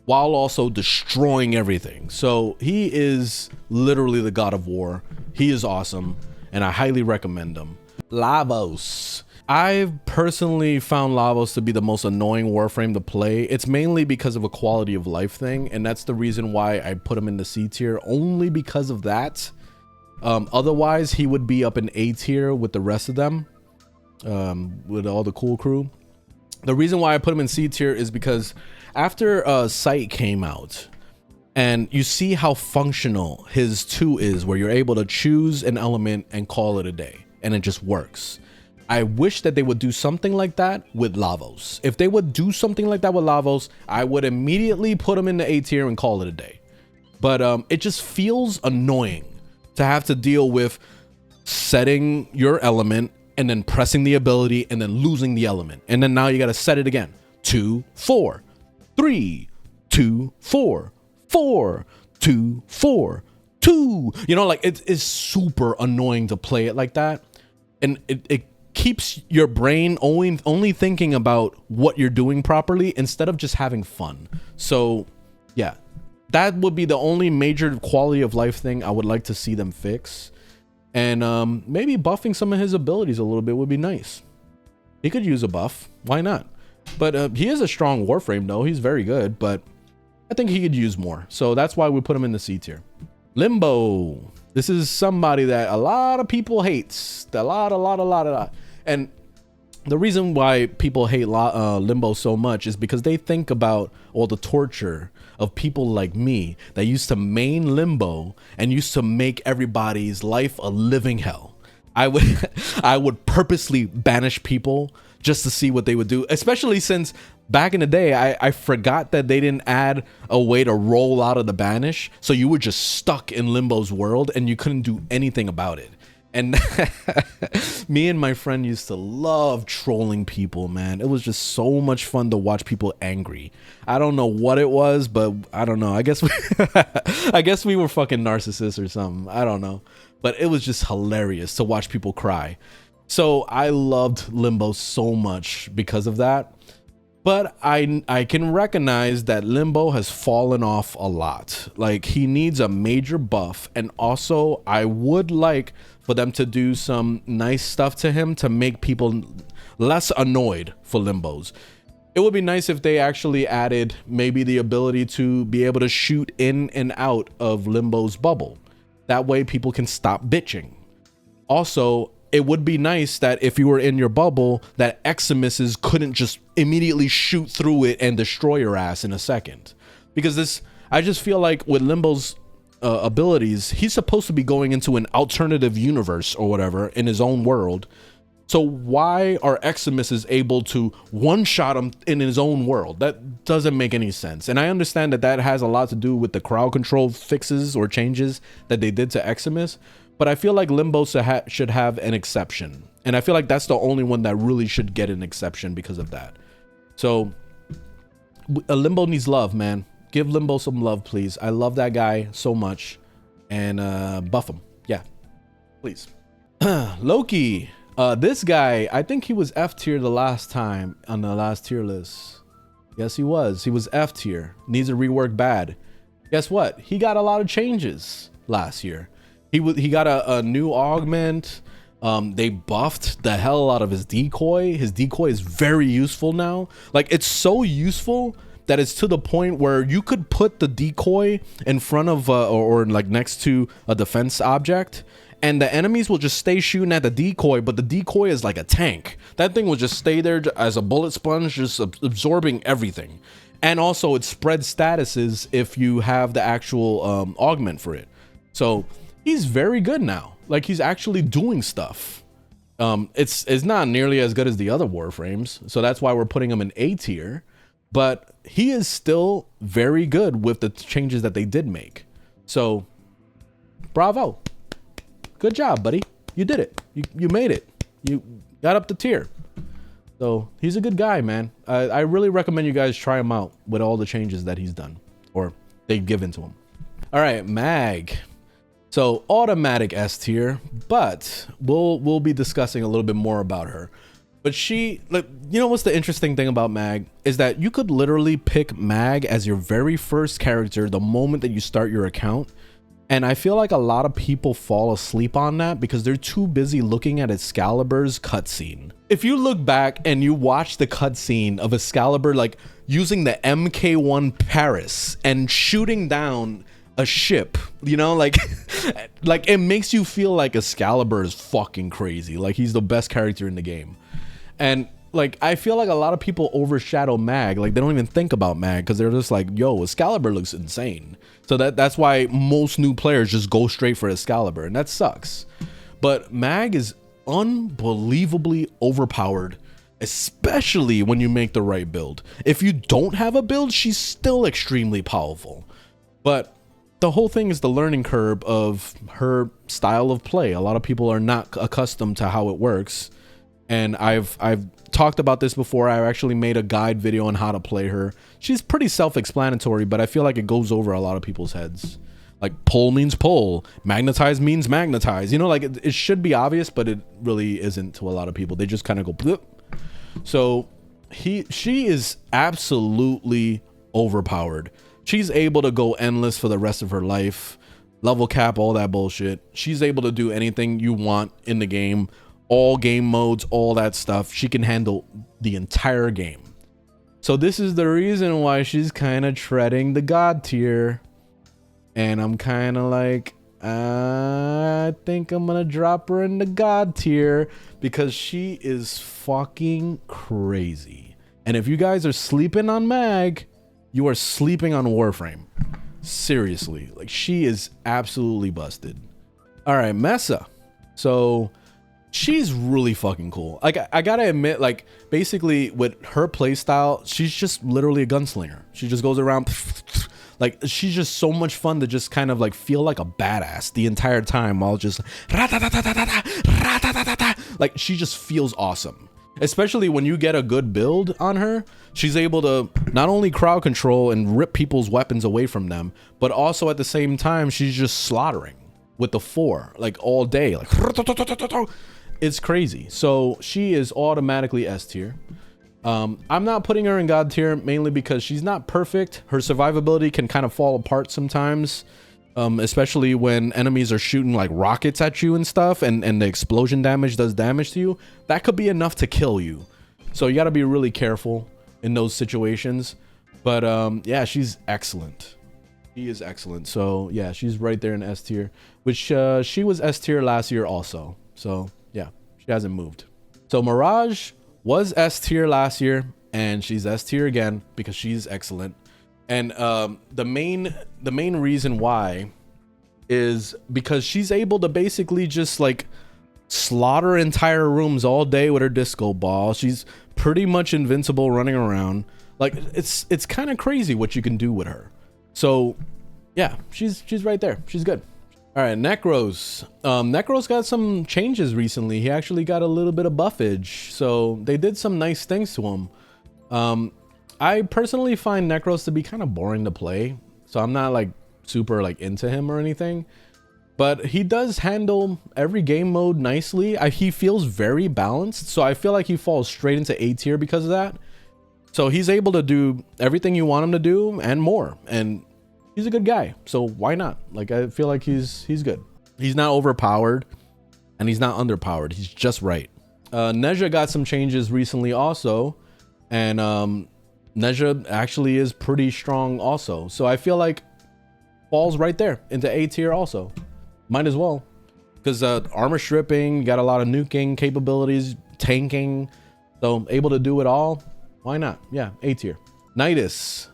A: while also destroying everything. So he is literally the god of war. He is awesome, and I highly recommend him. Lavos. I've personally found Lavos to be the most annoying Warframe to play. It's mainly because of a quality of life thing, and that's the reason why I put him in the C tier, only because of that. Otherwise, he would be up in A tier with the rest of them, with all the cool crew. The reason why I put him in C tier is because after Sight came out, and you see how functional his 2 is, where you're able to choose an element and call it a day, and it just works. I wish that they would do something like that with Lavos. If they would do something like that with Lavos, I would immediately put him in the A tier and call it a day. But it just feels annoying to have to deal with setting your element and then pressing the ability and then losing the element. And then now you got to set it again. 2, 4, 3, 2, 4, 4, 2, 4, 2. You know, like it is super annoying to play it like that. And it keeps your brain only thinking about what you're doing properly instead of just having fun. So yeah, that would be the only major quality of life thing I would like to see them fix. And maybe buffing some of his abilities a little bit would be nice. He could use a buff, why not? But he is a strong Warframe though. He's very good, but I think he could use more. So that's why we put him in the C tier. Limbo. This is somebody that a lot of people hates. A lot. And the reason why people hate Limbo so much is because they think about all the torture of people like me that used to main Limbo and used to make everybody's life a living hell. I would purposely banish people just to see what they would do, especially since back in the day, I forgot that they didn't add a way to roll out of the banish. So you were just stuck in Limbo's world and you couldn't do anything about it. And me and my friend used to love trolling people, man. It was just so much fun to watch people angry. I don't know what it was, but I don't know. I guess we were fucking narcissists or something. I don't know. But it was just hilarious to watch people cry. So I loved Limbo so much because of that. But I can recognize that Limbo has fallen off a lot. Like, he needs a major buff. And also, I would like for them to do some nice stuff to him to make people less annoyed for Limbos. It would be nice if they actually added maybe the ability to be able to shoot in and out of Limbo's bubble. That way people can stop bitching. Also, it would be nice that if you were in your bubble, that Eximuses couldn't just immediately shoot through it and destroy your ass in a second. Because I just feel like with Limbo's abilities, he's supposed to be going into an alternative universe or whatever in his own world. So why are Eximuses able to one-shot him in his own world? That doesn't make any sense. And I understand that that has a lot to do with the crowd control fixes or changes that they did to Eximus. But I feel like Limbo should have an exception. And I feel like that's the only one that really should get an exception because of that. So Limbo needs love, man. Give Limbo some love, please. I love that guy so much. And buff him. Yeah, please. Loki. This guy, I think he was F tier the last time on the last tier list. Yes, he was. He was F tier. Needs a rework bad. Guess what? He got a lot of changes last year. He got a new augment. They buffed the hell out of his decoy. His decoy is very useful now. Like, it's so useful that it's to the point where you could put the decoy in front of or like next to a defense object, and the enemies will just stay shooting at the decoy, but the decoy is like a tank. That thing will just stay there as a bullet sponge, just absorbing everything. And also it spreads statuses if you have the actual augment for it. So he's very good now. Like, he's actually doing stuff. It's not nearly as good as the other Warframes, so that's why we're putting him in A tier. But he is still very good with the changes that they did make. So, bravo. good job, buddy. You did it. You made it. You got up the tier. So he's a good guy, man. I really recommend you guys try him out with all the changes that he's done, or they've given to him. All right, Mag. So automatic S tier, but we'll be discussing a little bit more about her. But she, like, you know what's the interesting thing about Mag is that you could literally pick Mag as your very first character the moment that you start your account. And I feel like a lot of people fall asleep on that because they're too busy looking at Excalibur's cutscene. If you look back and you watch the cutscene of Excalibur, like using the MK1 Paris and shooting down a ship, you know, like like it makes you feel like Excalibur is fucking crazy. Like he's the best character in the game. And like, I feel like a lot of people overshadow Mag. Like they don't even think about Mag because they're just like, yo, Excalibur looks insane. So that's why most new players just go straight for Excalibur, and that sucks. But Mag is unbelievably overpowered, especially when you make the right build. If you don't have a build, she's still extremely powerful. But the whole thing is the learning curve of her style of play. A lot of people are not accustomed to how it works. And I've talked about this before. I actually made a guide video on how to play her. She's pretty self-explanatory, but I feel like it goes over a lot of people's heads. Like pull means pull, magnetize means magnetize. You know, like it should be obvious, but it really isn't to a lot of people. They just kind of go bloop. So she is absolutely overpowered. She's able to go endless for the rest of her life. Level cap, all that bullshit. She's able to do anything you want in the game. All game modes, all that stuff. She can handle the entire game. So this is the reason why she's kind of treading the god tier. And I'm kind of like, I think I'm gonna drop her in the god tier because she is fucking crazy. And if you guys are sleeping on Mag, you are sleeping on Warframe. Seriously, like she is absolutely busted. All right, Mesa. So she's really fucking cool. Like I gotta admit, like basically with her playstyle, she's just literally a gunslinger. She just goes around, like she's just so much fun to just kind of like feel like a badass the entire time while just like she just feels awesome. Especially when you get a good build on her, she's able to not only crowd control and rip people's weapons away from them, but also at the same time she's just slaughtering with the 4 like all day, like it's crazy. So she is automatically S tier. I'm not putting her in god tier mainly because she's not perfect. Her survivability can kind of fall apart sometimes, especially when enemies are shooting like rockets at you and stuff, and the explosion damage does damage to you. That could be enough to kill you. So you got to be really careful in those situations. But yeah, she's excellent. She is excellent. So yeah, she's right there in S tier, which she was S tier last year also. So yeah, she hasn't moved. So Mirage was S tier last year, and she's S tier again because she's excellent. And the main reason why is because she's able to basically just like slaughter entire rooms all day with her disco ball. She's pretty much invincible running around. Like it's kind of crazy what you can do with her. So yeah, she's right there. She's good. All right, Nekros. Nekros got some changes recently. He actually got a little bit of buffage. So they did some nice things to him. I personally find Nekros to be kind of boring to play. So I'm not like super like into him or anything. But he does handle every game mode nicely. He feels very balanced. So I feel like he falls straight into A tier because of that. So he's able to do everything you want him to do and more. And he's a good guy. So why not? Like, I feel like he's good. He's not overpowered and he's not underpowered. He's just right. Nezha got some changes recently also. And Nezha actually is pretty strong also. So I feel like falls right there into A tier also. Might as well. Because armor stripping, got a lot of nuking capabilities, tanking. So able to do it all. Why not? Yeah, A tier. Nidus.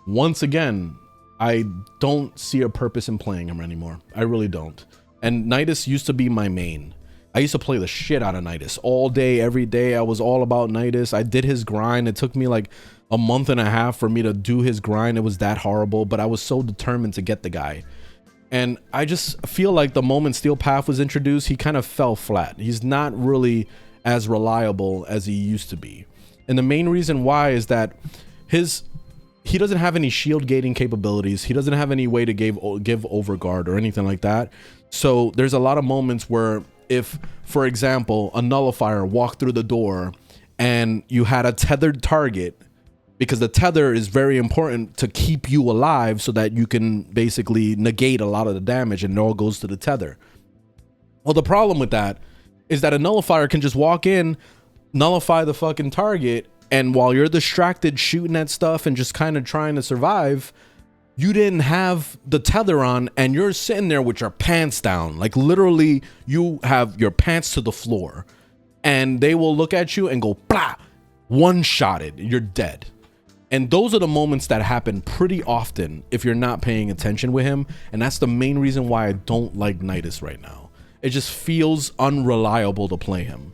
A: Once again, I don't see a purpose in playing him anymore. I really don't. And Nidus used to be my main. I used to play the shit out of Nidus all day, every day. I was all about Nidus. I did his grind. It took me like a month and a half for me to do his grind. It was that horrible, but I was so determined to get the guy. And I just feel like the moment Steel Path was introduced, he kind of fell flat. He's not really as reliable as he used to be. And the main reason why is that he doesn't have any shield gating capabilities. He doesn't have any way to give overguard or anything like that. So there's a lot of moments where if, for example, a nullifier walked through the door and you had a tethered target, because the tether is very important to keep you alive so that you can basically negate a lot of the damage and it all goes to the tether. Well, the problem with that is that a nullifier can just walk in, nullify the fucking target, and while you're distracted shooting at stuff and just kind of trying to survive, you didn't have the tether on and you're sitting there with your pants down. Like literally you have your pants to the floor and they will look at you and go, blah, one-shotted, you're dead. And those are the moments that happen pretty often if you're not paying attention with him. And that's the main reason why I don't like Nidus right now. It just feels unreliable to play him.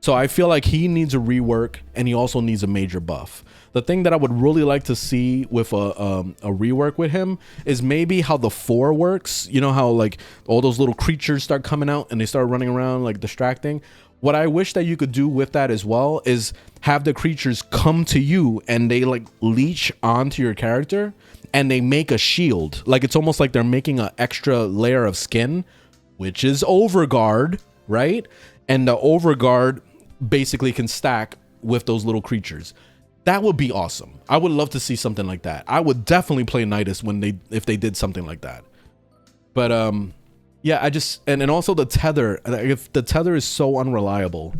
A: So I feel like he needs a rework and he also needs a major buff. The thing that I would really like to see with a rework with him is maybe how the 4 works. You know how like all those little creatures start coming out and they start running around like distracting. What I wish that you could do with that as well is have the creatures come to you and they like leech onto your character and they make a shield. Like it's almost like they're making an extra layer of skin, which is overguard, right? And the overguard basically can stack with those little creatures. That would be awesome. I would love to see something like that. I would definitely play Nidus if they did something like that. But yeah, I just and also the tether. If the tether is so unreliable,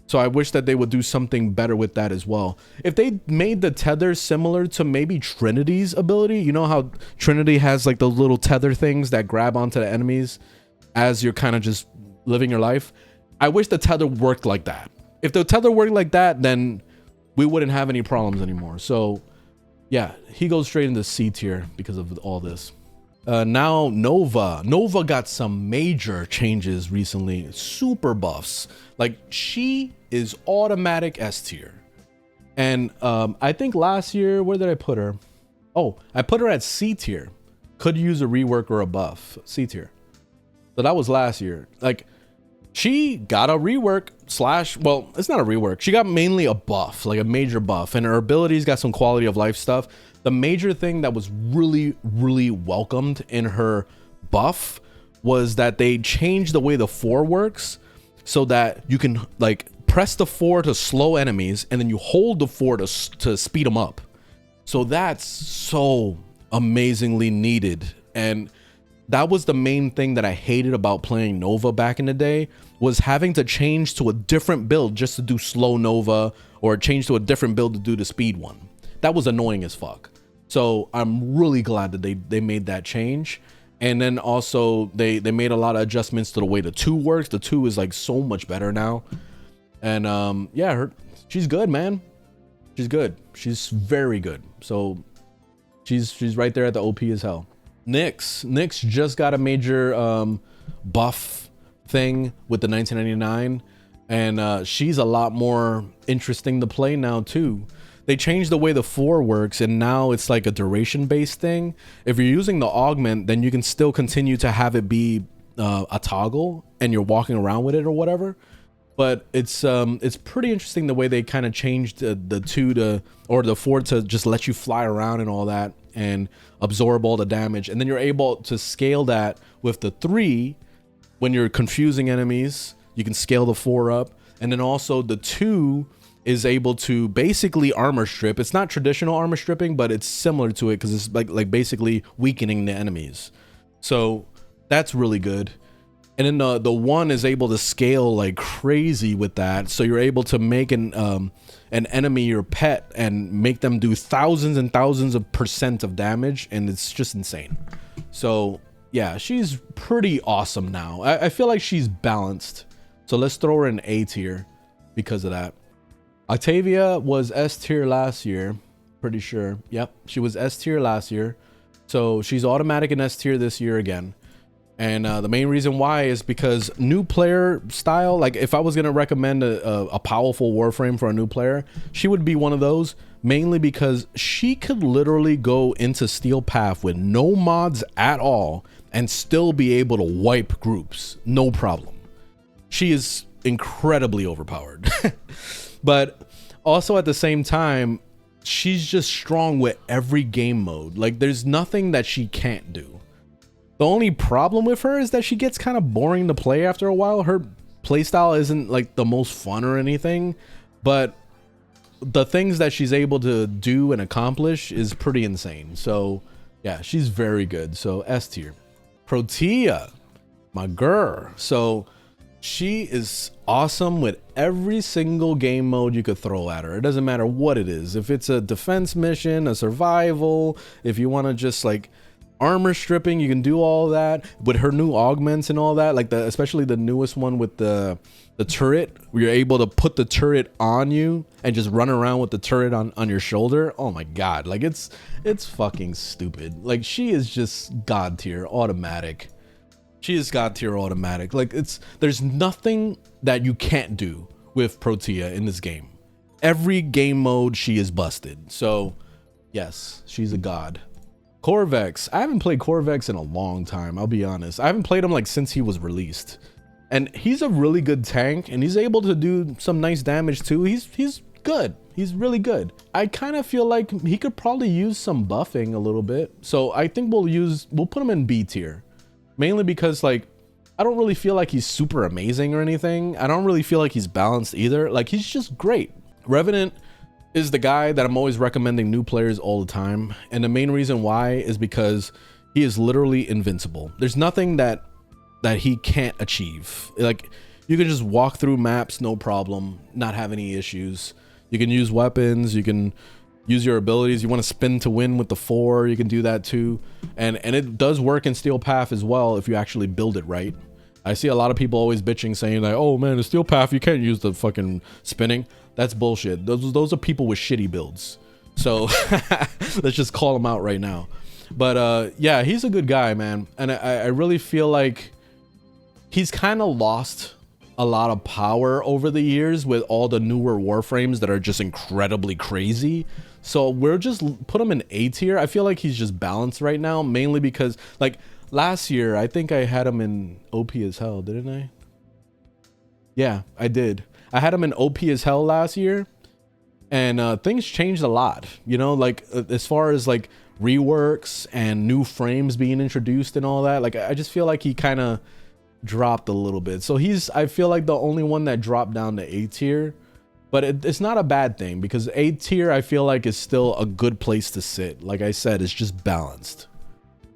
A: so I wish that they would do something better with that as well. If they made the tether similar to maybe Trinity's ability, you know how Trinity has like those little tether things that grab onto the enemies as you're kind of just living your life. I wish the tether worked like that. If the tether worked like that, then we wouldn't have any problems anymore. So yeah, he goes straight into C tier because of all this. Now Nova got some major changes recently, super buffs. Like she is automatic S tier. And I think last year, where did I put her? Oh, I put her at C tier. Could use a rework or a buff. C tier. So that was last year. Like she got a rework / well, it's not a rework. She got mainly a buff, like a major buff, and her abilities got some quality of life stuff. The major thing that was really, really welcomed in her buff was that they changed the way the 4 works so that you can like press the 4 to slow enemies and then you hold the 4 to speed them up. So that's so amazingly needed. And that was the main thing that I hated about playing Nova back in the day, was having to change to a different build just to do slow Nova or change to a different build to do the speed one. That was annoying as fuck. So I'm really glad that they made that change. And then also they made a lot of adjustments to the way the 2 works. The 2 is like so much better now. And yeah, she's good, man. She's good. She's very good. So she's right there at the OP as hell. Nyx just got a major buff thing with the 1999, and she's a lot more interesting to play now too. They changed the way the 4 works, and now it's like a duration based thing. If you're using the augment, then you can still continue to have it be a toggle and you're walking around with it or whatever. But it's pretty interesting the way they kind of changed the 2 to, or the 4 to just let you fly around and all that and absorb all the damage. And then you're able to scale that with the 3 when you're confusing enemies. You can scale the 4 up. And then also the 2 is able to basically armor strip. It's not traditional armor stripping, but it's similar to it because it's like basically weakening the enemies. So that's really good. And then the 1 is able to scale like crazy with that. So you're able to make an enemy your pet and make them do thousands and thousands of % of damage. And it's just insane. So yeah, she's pretty awesome now. I feel like she's balanced. So let's throw her in A tier because of that. Octavia was S tier last year. Pretty sure. Yep. She was S tier last year. So she's automatic in S tier this year again. And the main reason why is because new player style, like if I was going to recommend a powerful Warframe for a new player, she would be one of those, mainly because she could literally go into Steel Path with no mods at all and still be able to wipe groups, no problem. She is incredibly overpowered. But also at the same time, she's just strong with every game mode. Like there's nothing that she can't do. The only problem with her is that she gets kind of boring to play after a while. Her playstyle isn't like the most fun or anything, but the things that she's able to do and accomplish is pretty insane. So yeah, she's very good. So S tier. Protea, my girl. So she is awesome with every single game mode you could throw at her. It doesn't matter what it is. If it's a defense mission, a survival, if you want to just like armor stripping, you can do all that with her new augments and all that, like especially the newest one with the turret, where you're able to put the turret on you and just run around with the turret on your shoulder. Oh my god, like it's fucking stupid. Like she is just god tier automatic. She is god tier automatic. Like there's nothing that you can't do with Protea in this game. Every game mode she is busted. So yes, she's a god. Corvex. I haven't played Corvex in a long time, I'll be honest. I haven't played him like since he was released. And he's a really good tank, and he's able to do some nice damage too. He's good. He's really good. I kind of feel like he could probably use some buffing a little bit. So I think we'll put him in B tier. Mainly because like I don't really feel like he's super amazing or anything. I don't really feel like he's balanced either. Like he's just great. Revenant is the guy that I'm always recommending new players all the time, and the main reason why is because he is literally invincible. There's nothing that he can't achieve. Like you can just walk through maps no problem, not have any issues. You can use weapons, you can use your abilities. You want to spin to win with the 4, you can do that too, and it does work in Steel Path as well if you actually build it right. I see a lot of people always bitching saying like, oh man, the Steel Path you can't use the fucking spinning. That's bullshit. Those are people with shitty builds. So let's just call him out right now. But yeah, he's a good guy, man. And I really feel like he's kind of lost a lot of power over the years with all the newer Warframes that are just incredibly crazy. So we're just put him in A tier. I feel like he's just balanced right now, mainly because like last year, I think I had him in OP as hell, didn't I? Yeah, I did. I had him in OP as hell last year, and things changed a lot, you know, like as far as like reworks and new frames being introduced and all that. Like I just feel like he kind of dropped a little bit. So I feel like the only one that dropped down to A tier, but it's not a bad thing, because A tier I feel like is still a good place to sit. Like I said, it's just balanced.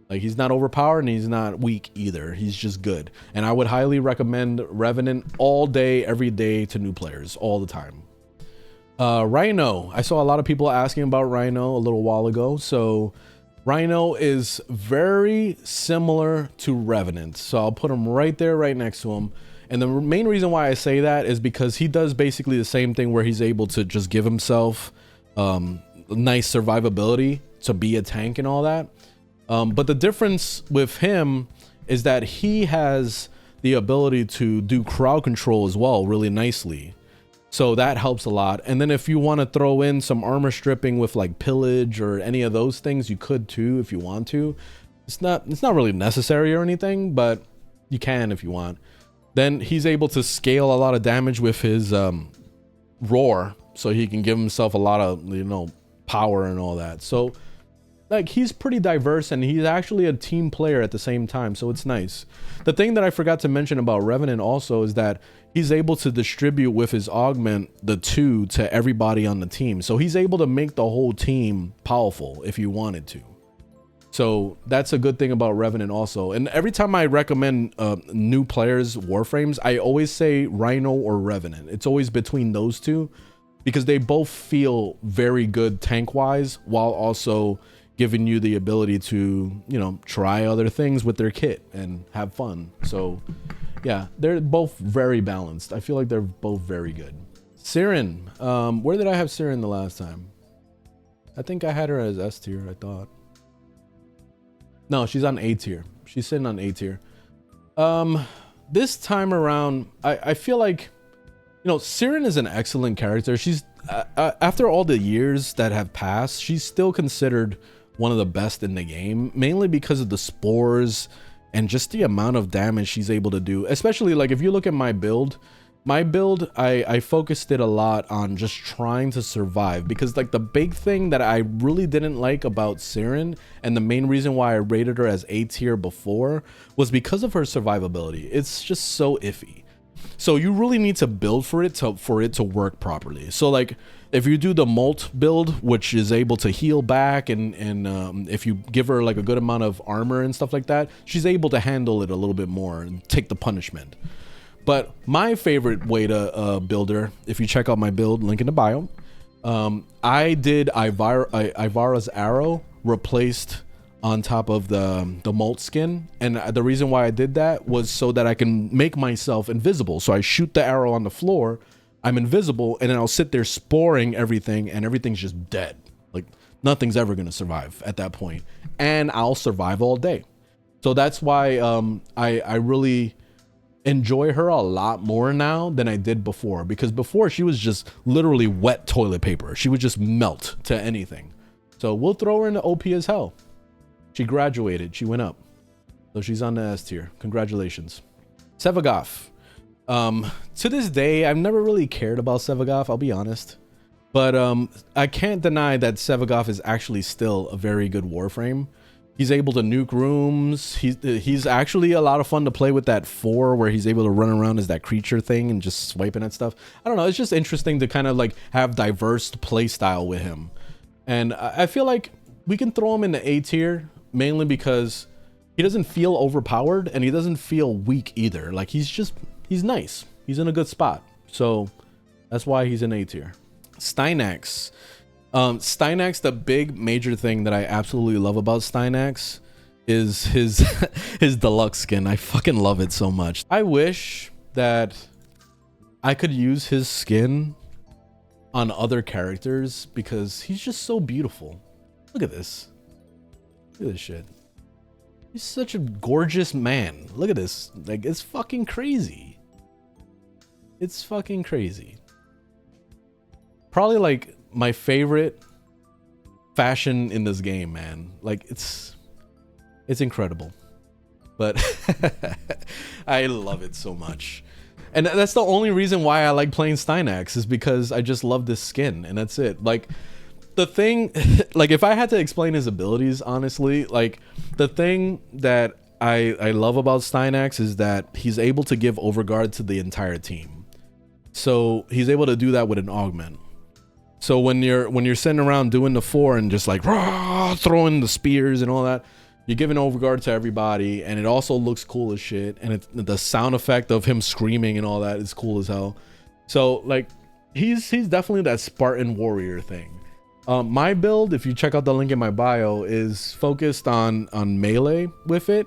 A: Like he's not overpowered and he's not weak either. He's just good. And I would highly recommend Revenant all day, every day to new players all the time. Rhino. I saw a lot of people asking about Rhino a little while ago. So Rhino is very similar to Revenant. So I'll put him right there, right next to him. And the main reason why I say that is because he does basically the same thing, where he's able to just give himself nice survivability to be a tank and all that. But the difference with him is that he has the ability to do crowd control as well really nicely. So that helps a lot. And then if you want to throw in some armor stripping with like pillage or any of those things, you could too if you want to. It's not really necessary or anything, but you can if you want. Then he's able to scale a lot of damage with his roar, so he can give himself a lot of, you know, power and all that. So like he's pretty diverse, and he's actually a team player at the same time, so it's nice. The thing that I forgot to mention about Revenant also is that he's able to distribute with his augment the 2 to everybody on the team. So he's able to make the whole team powerful if you wanted to. So that's a good thing about Revenant also. And every time I recommend new players Warframes, I always say Rhino or Revenant. It's always between those two, because they both feel very good tank wise, while also giving you the ability to, you know, try other things with their kit and have fun. So yeah, they're both very balanced. I feel like they're both very good. Citrine, where did I have Citrine the last time? I think I had her as S tier, I thought. No, she's on A tier. She's sitting on A tier. This time around, I feel like, you know, Citrine is an excellent character. She's after all the years that have passed, she's still considered one of the best in the game, mainly because of the spores and just the amount of damage she's able to do. Especially like if you look at my build, I focused it a lot on just trying to survive, because like the big thing that I really didn't like about Citrine, and the main reason why I rated her as A tier before, was because of her survivability. It's just so iffy. So you really need to build for it to work properly. So like if you do the Molt build, which is able to heal back, and if you give her like a good amount of armor and stuff like that, she's able to handle it a little bit more and take the punishment. But my favorite way to build her, if you check out my build, link in the bio, I did Ivara's arrow replaced on top of the Molt skin, and the reason why I did that was so that I can make myself invisible. So I shoot the arrow on the floor, I'm invisible, and then I'll sit there sporing everything, and everything's just dead. Like nothing's ever gonna survive at that point, and I'll survive all day. So that's why I really enjoy her a lot more now than I did before, because before she was just literally wet toilet paper. She would just melt to anything. So we'll throw her into OP as hell. She graduated, she went up, so she's on the S tier. Congratulations. Sevagoth. To this day, I've never really cared about Sevagoth, I'll be honest, but I can't deny that Sevagoth is actually still a very good Warframe. He's able to nuke rooms. He's actually a lot of fun to play with that 4, where he's able to run around as that creature thing and just swiping at stuff. I don't know, it's just interesting to kind of like have diverse play style with him. And I feel like we can throw him in the A tier, mainly because he doesn't feel overpowered and he doesn't feel weak either. Like he's nice. He's in a good spot. So that's why he's in A tier. Stynax. Stynax, the big major thing that I absolutely love about Stynax is his his deluxe skin. I fucking love it so much. I wish that I could use his skin on other characters, because he's just so beautiful. Look at this. Look at this shit. He's such a gorgeous man. Look at this. Like, it's fucking crazy. It's fucking crazy. Probably like my favorite fashion in this game, man. Like it's incredible. But I love it so much. And that's the only reason why I like playing Stynax, is because I just love this skin, and that's it. Like the thing, like if I had to explain his abilities, honestly, like the thing that I love about Stynax is that he's able to give overguard to the entire team. So he's able to do that with an augment. So when you're sitting around doing the 4 and just like rah, throwing the spears and all that, you're giving overguard to everybody, and it also looks cool as shit. And the sound effect of him screaming and all that is cool as hell. So like he's definitely that Spartan warrior thing. My build, if you check out the link in my bio, is focused on melee with it,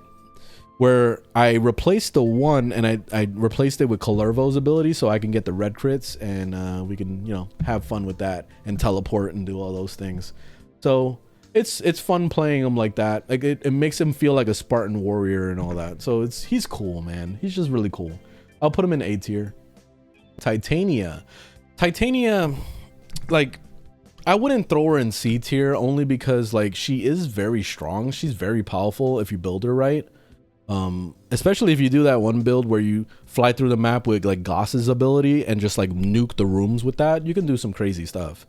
A: where I replaced the 1 and I replaced it with Kullervo's ability, so I can get the red crits, and we can, you know, have fun with that and teleport and do all those things. So it's fun playing him like that. Like it makes him feel like a Spartan warrior and all that. So he's cool, man. He's just really cool. I'll put him in A tier. Titania, like I wouldn't throw her in C tier, only because like she is very strong. She's very powerful if you build her right. Especially if you do that one build where you fly through the map with like Gauss's ability and just like nuke the rooms with that, you can do some crazy stuff.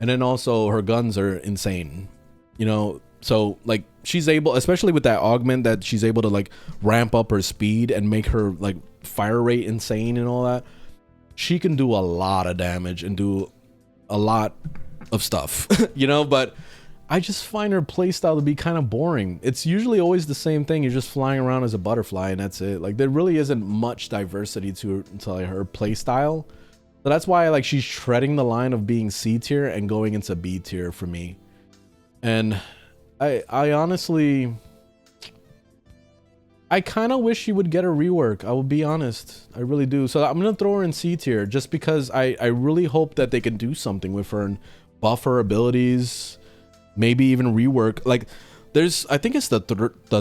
A: And then also her guns are insane, you know. So like she's able, especially with that augment, that she's able to like ramp up her speed and make her like fire rate insane and all that. She can do a lot of damage and do a lot of stuff, you know. But I just find her playstyle to be kind of boring. It's usually always the same thing. You're just flying around as a butterfly and that's it. Like there really isn't much diversity to her playstyle. So that's why like she's treading the line of being C tier and going into B tier for me. And I honestly, I kind of wish she would get a rework. I will be honest. I really do. So I'm going to throw her in C tier just because I really hope that they can do something with her and buff her abilities. Maybe even rework. Like there's, I think it's the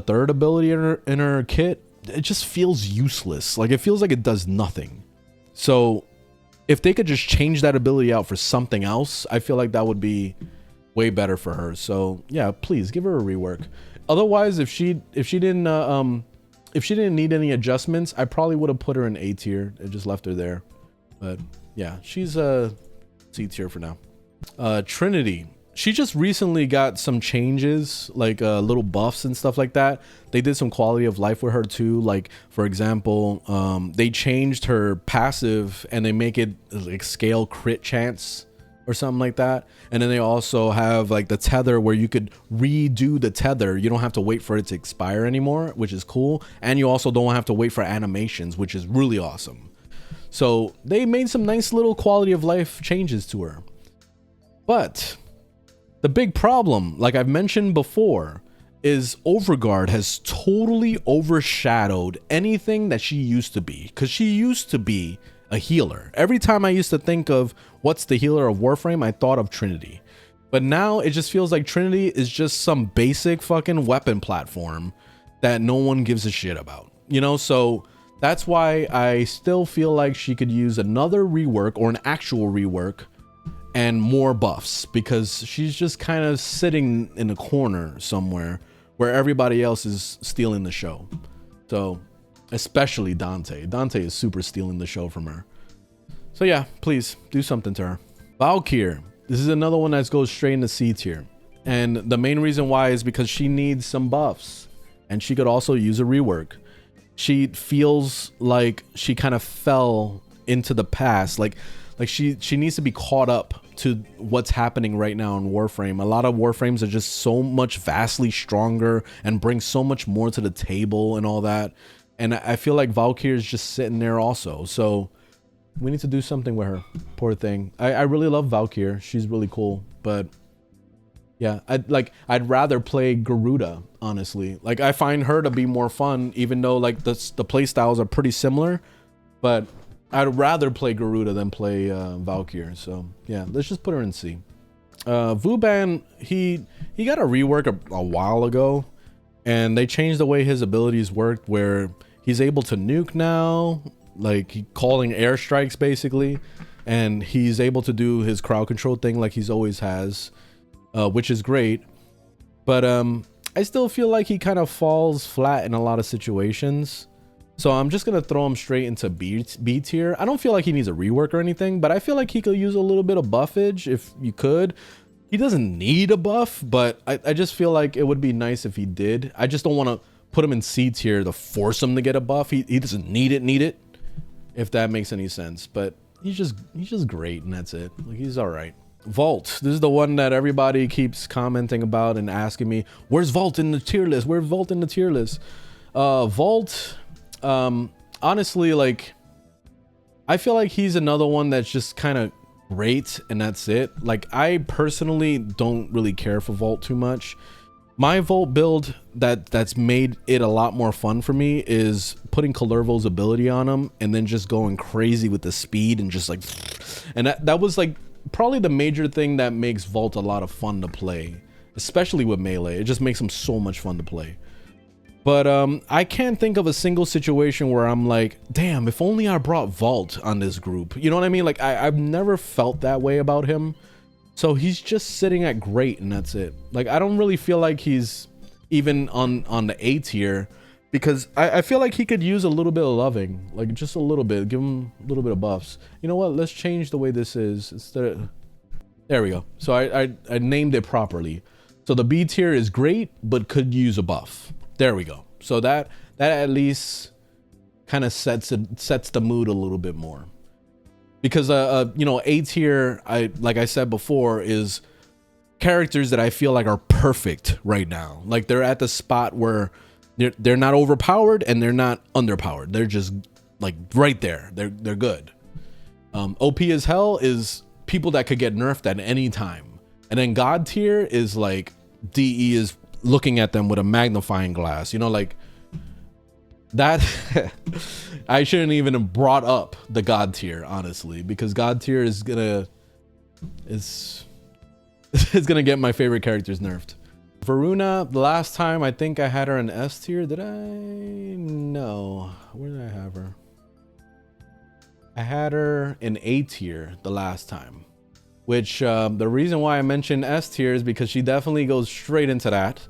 A: third ability in her kit it just feels useless. Like, it feels like it does nothing. So if they could just change that ability out for something else, I feel like that would be way better for her. So yeah, please give her a rework. Otherwise, if she didn't need any adjustments, I probably would have put her in A tier and just left her there. But yeah, she's C tier for now. Trinity, she just recently got some changes, like little buffs and stuff like that. They did some quality of life with her too. Like, for example, they changed her passive and they make it like scale crit chance or something like that. And then they also have like the tether where you could redo the tether. You don't have to wait for it to expire anymore, which is cool. And you also don't have to wait for animations, which is really awesome. So they made some nice little quality of life changes to her. But the big problem, like I've mentioned before, is Overguard has totally overshadowed anything that she used to be. Because she used to be a healer. Every time I used to think of what's the healer of Warframe, I thought of Trinity. But now it just feels like Trinity is just some basic fucking weapon platform that no one gives a shit about. You know, so that's why I still feel like she could use another rework or an actual rework and more buffs, because she's just kind of sitting in a corner somewhere where everybody else is stealing the show. So especially Dante. Dante is super stealing the show from her. So yeah, please do something to her. Valkyrie, this is another one that goes straight into C tier. And the main reason why is because she needs some buffs and she could also use a rework. She feels like she kind of fell into the past. Like she needs to be caught up to what's happening right now in Warframe. A lot of Warframes are just so much vastly stronger and bring so much more to the table and all that. And I feel like Valkyrie is just sitting there also. So we need to do something with her. Poor thing. I really love Valkyrie. She's really cool. But yeah, I'd rather play Garuda, honestly. Like, I find her to be more fun, even though like the play styles are pretty similar. But I'd rather play Garuda than play Valkyrie. So yeah, let's just put her in C. Vuban, he got a rework a while ago, and they changed the way his abilities worked, where he's able to nuke now, like calling airstrikes basically, and he's able to do his crowd control thing like he's always has, which is great. But I still feel like he kind of falls flat in a lot of situations. So I'm just gonna throw him straight into B tier. I don't feel like he needs a rework or anything, but I feel like he could use a little bit of buffage if you could. He doesn't need a buff, but I just feel like it would be nice if he did. I just don't want to put him in C tier to force him to get a buff. He doesn't need it, if that makes any sense. But he's just great, and that's it. Like, he's all right. Vault, this is the one that everybody keeps commenting about and asking me, where's Vault in the tier list? Where's Vault in the tier list? Vault, honestly, like, I feel like he's another one that's just kind of great, and that's it. Like, I personally don't really care for Vault too much. My Vault build that's made it a lot more fun for me is putting Kullervo's ability on him and then just going crazy with the speed and just like, and that was like probably the major thing that makes Vault a lot of fun to play, especially with melee. It just makes him so much fun to play. But I can't think of a single situation where I'm like, damn, if only I brought Vault on this group. You know what I mean? Like, I've never felt that way about him. So he's just sitting at great, and that's it. Like, I don't really feel like he's even on the A tier, because I feel like he could use a little bit of loving, like just a little bit. Give him a little bit of buffs. You know what? Let's change the way this is. There we go. So I named it properly. So the B tier is great, but could use a buff. There we go. So that at least kind of sets the mood a little bit more. Because you know, A tier, like I said before, is characters that I feel like are perfect right now. Like, they're at the spot where they're not overpowered and they're not underpowered. They're just like right there. They're good. OP as hell is people that could get nerfed at any time. And then God tier is like DE is looking at them with a magnifying glass, you know, like that. I shouldn't even have brought up the God tier, honestly, because God tier is gonna get my favorite characters nerfed. Varuna, the last time I think I had her in S tier. Did I? no. Where did I have her? I had her in A tier the last time, which the reason why I mentioned S tier is because she definitely goes straight into that,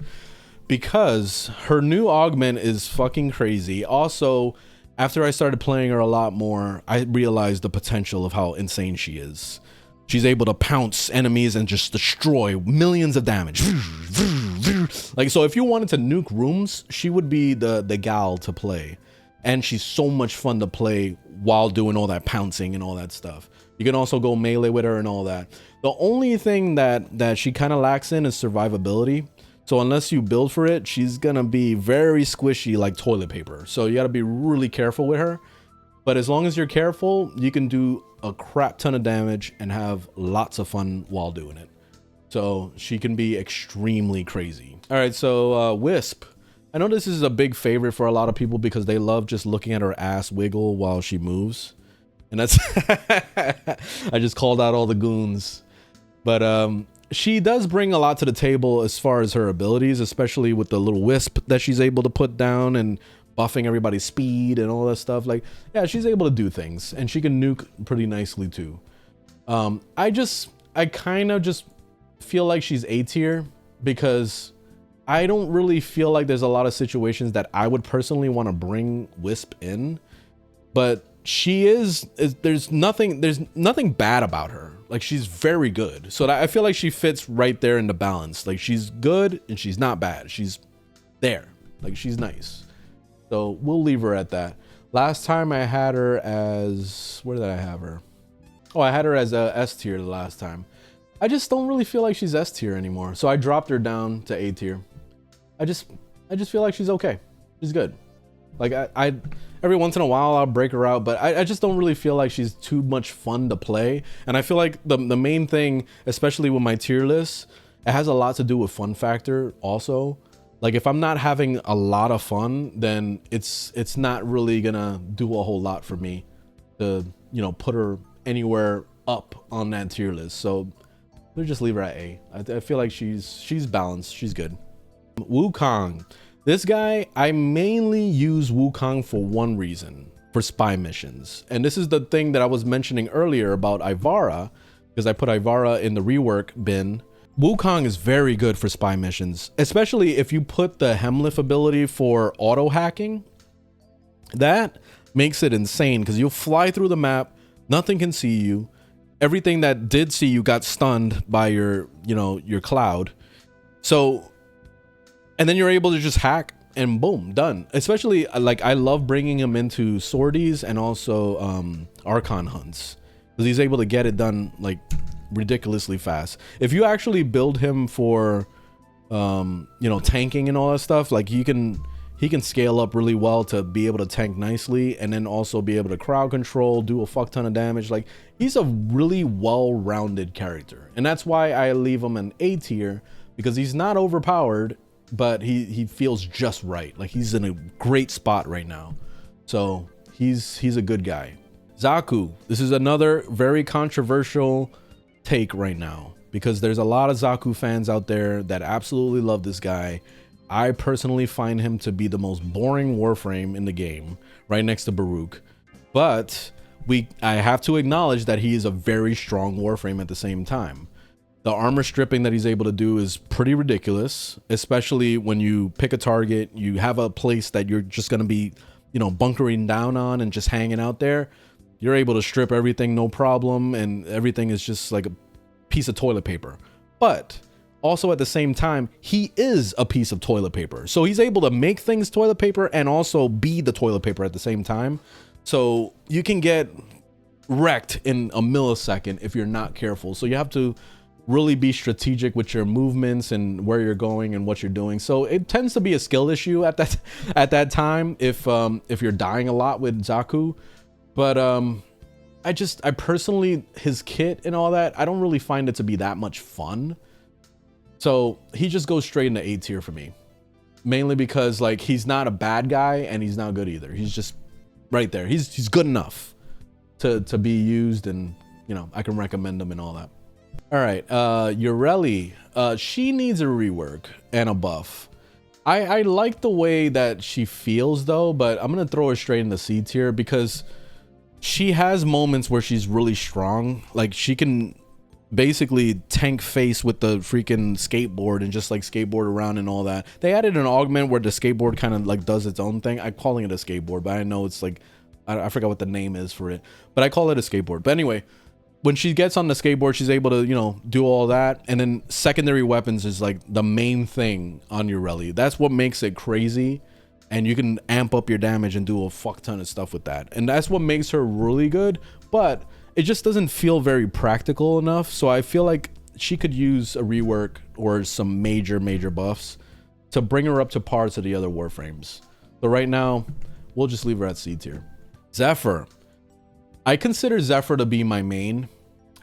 A: because her new augment is fucking crazy. Also, after I started playing her a lot more, I realized the potential of how insane she is. She's able to pounce enemies and just destroy millions of damage. Like, so if you wanted to nuke rooms, she would be the gal to play. And she's so much fun to play while doing all that pouncing and all that stuff. You can also go melee with her and all that. The only thing that she kind of lacks in is survivability. So unless you build for it, she's gonna be very squishy like toilet paper. So you gotta be really careful with her. But as long as you're careful, you can do a crap ton of damage and have lots of fun while doing it. So she can be extremely crazy. All right, so Wisp. I know this is a big favorite for a lot of people because they love just looking at her ass wiggle while she moves. And that's I just called out all the goons. But she does bring a lot to the table as far as her abilities, especially with the little wisp that she's able to put down and buffing everybody's speed and all that stuff. Like, yeah, she's able to do things, and she can nuke pretty nicely too. I kind of just feel like she's A tier because I don't really feel like there's a lot of situations that I would personally want to bring Wisp in, but she there's nothing bad about her. Like, she's very good. So I feel like she fits right there in the balance. Like, she's good and she's not bad. She's there. Like, she's nice. So we'll leave her at that. Last time I had her as, where did I have her? Oh, I had her as a S tier the last time. I just don't really feel like she's S tier anymore. So I dropped her down to A tier. I just feel like she's okay. She's good. Like, I every once in a while I'll break her out, but I just don't really feel like she's too much fun to play. And I feel like the main thing, especially with my tier list, it has a lot to do with fun factor also. Like, if I'm not having a lot of fun, then it's not really gonna do a whole lot for me to, you know, put her anywhere up on that tier list. So we'll just leave her at A. I feel like she's balanced. She's good. Wukong. This guy, I mainly use Wukong for one reason, for spy missions. And this is the thing that I was mentioning earlier about Ivara, because I put Ivara in the rework bin. Wukong is very good for spy missions, especially if you put the Hemlift ability for auto hacking. That makes it insane because you'll fly through the map, nothing can see you. Everything that did see you got stunned by your cloud. So, and then you're able to just hack and boom, done. Especially, like, I love bringing him into sorties and also Archon hunts because he's able to get it done like ridiculously fast. If you actually build him for tanking and all that stuff, like, he can scale up really well to be able to tank nicely and then also be able to crowd control, do a fuck ton of damage. Like, he's a really well-rounded character, and that's why I leave him an A tier, because he's not overpowered, but he feels just right. Like, he's in a great spot right now. So he's a good guy. Zaku. This is another very controversial take right now because there's a lot of Zaku fans out there that absolutely love this guy. I personally find him to be the most boring Warframe in the game, right next to Baruuk. But I have to acknowledge that he is a very strong Warframe at the same time. The armor stripping that he's able to do is pretty ridiculous, especially when you pick a target, you have a place that you're just going to be, bunkering down on and just hanging out there. You're able to strip everything, no problem, and everything is just like a piece of toilet paper. But also at the same time, he is a piece of toilet paper. So he's able to make things toilet paper and also be the toilet paper at the same time. So you can get wrecked in a millisecond if you're not careful. So you have to really be strategic with your movements and where you're going and what you're doing. So it tends to be a skill issue at that time if you're dying a lot with Zaku. But I personally, his kit and all that, I don't really find it to be that much fun. So he just goes straight into A tier for me, mainly because, like, he's not a bad guy and he's not good either. He's just right there. He's good enough to be used, and I can recommend him and all that. All right, Ureli, she needs a rework and a buff. I like the way that she feels though, but I'm gonna throw her straight in the C tier because she has moments where she's really strong. Like she can basically tank face with the freaking skateboard and just like skateboard around and all that. They added an augment where the skateboard kind of like does its own thing. I'm calling it a skateboard, but I know it's like, I forgot what the name is for it, but I call it a skateboard. But anyway, when she gets on the skateboard, she's able to, you know, do all that. And then secondary weapons is like the main thing on your rally. That's what makes it crazy. And you can amp up your damage and do a fuck ton of stuff with that. And that's what makes her really good. But it just doesn't feel very practical enough. So I feel like she could use a rework or some major buffs to bring her up to par to the other Warframes. So right now, we'll just leave her at C tier. Zephyr. I consider Zephyr to be my main,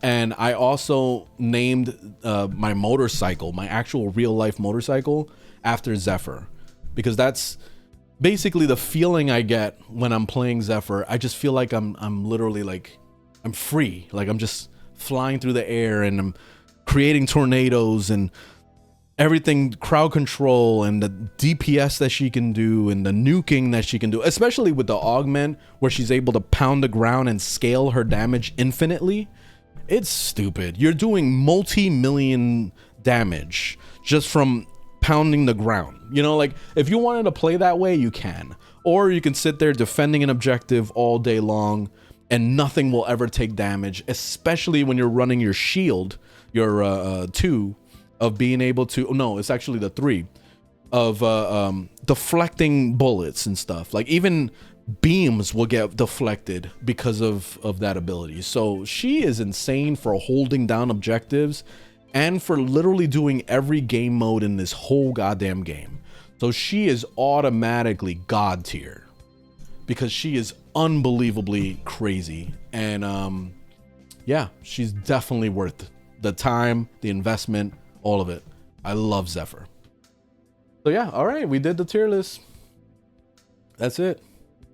A: and I also named my motorcycle, my actual real life motorcycle, after Zephyr, because that's basically the feeling I get when I'm playing Zephyr. I just feel like I'm literally like I'm free, like I'm just flying through the air and I'm creating tornadoes and everything, crowd control and the DPS that she can do and the nuking that she can do, especially with the augment where she's able to pound the ground and scale her damage infinitely. It's stupid. You're doing multi-million damage just from pounding the ground. You know, like if you wanted to play that way, you can, or you can sit there defending an objective all day long and nothing will ever take damage, especially when you're running your shield, your 2 of being able to, no, it's actually the 3 of deflecting bullets and stuff. Like even beams will get deflected because of that ability. So she is insane for holding down objectives and for literally doing every game mode in this whole goddamn game. So she is automatically god tier because she is unbelievably crazy. And yeah, she's definitely worth the time, the investment, all of it. I love Zephyr. So yeah, all right, we did the tier list. That's it.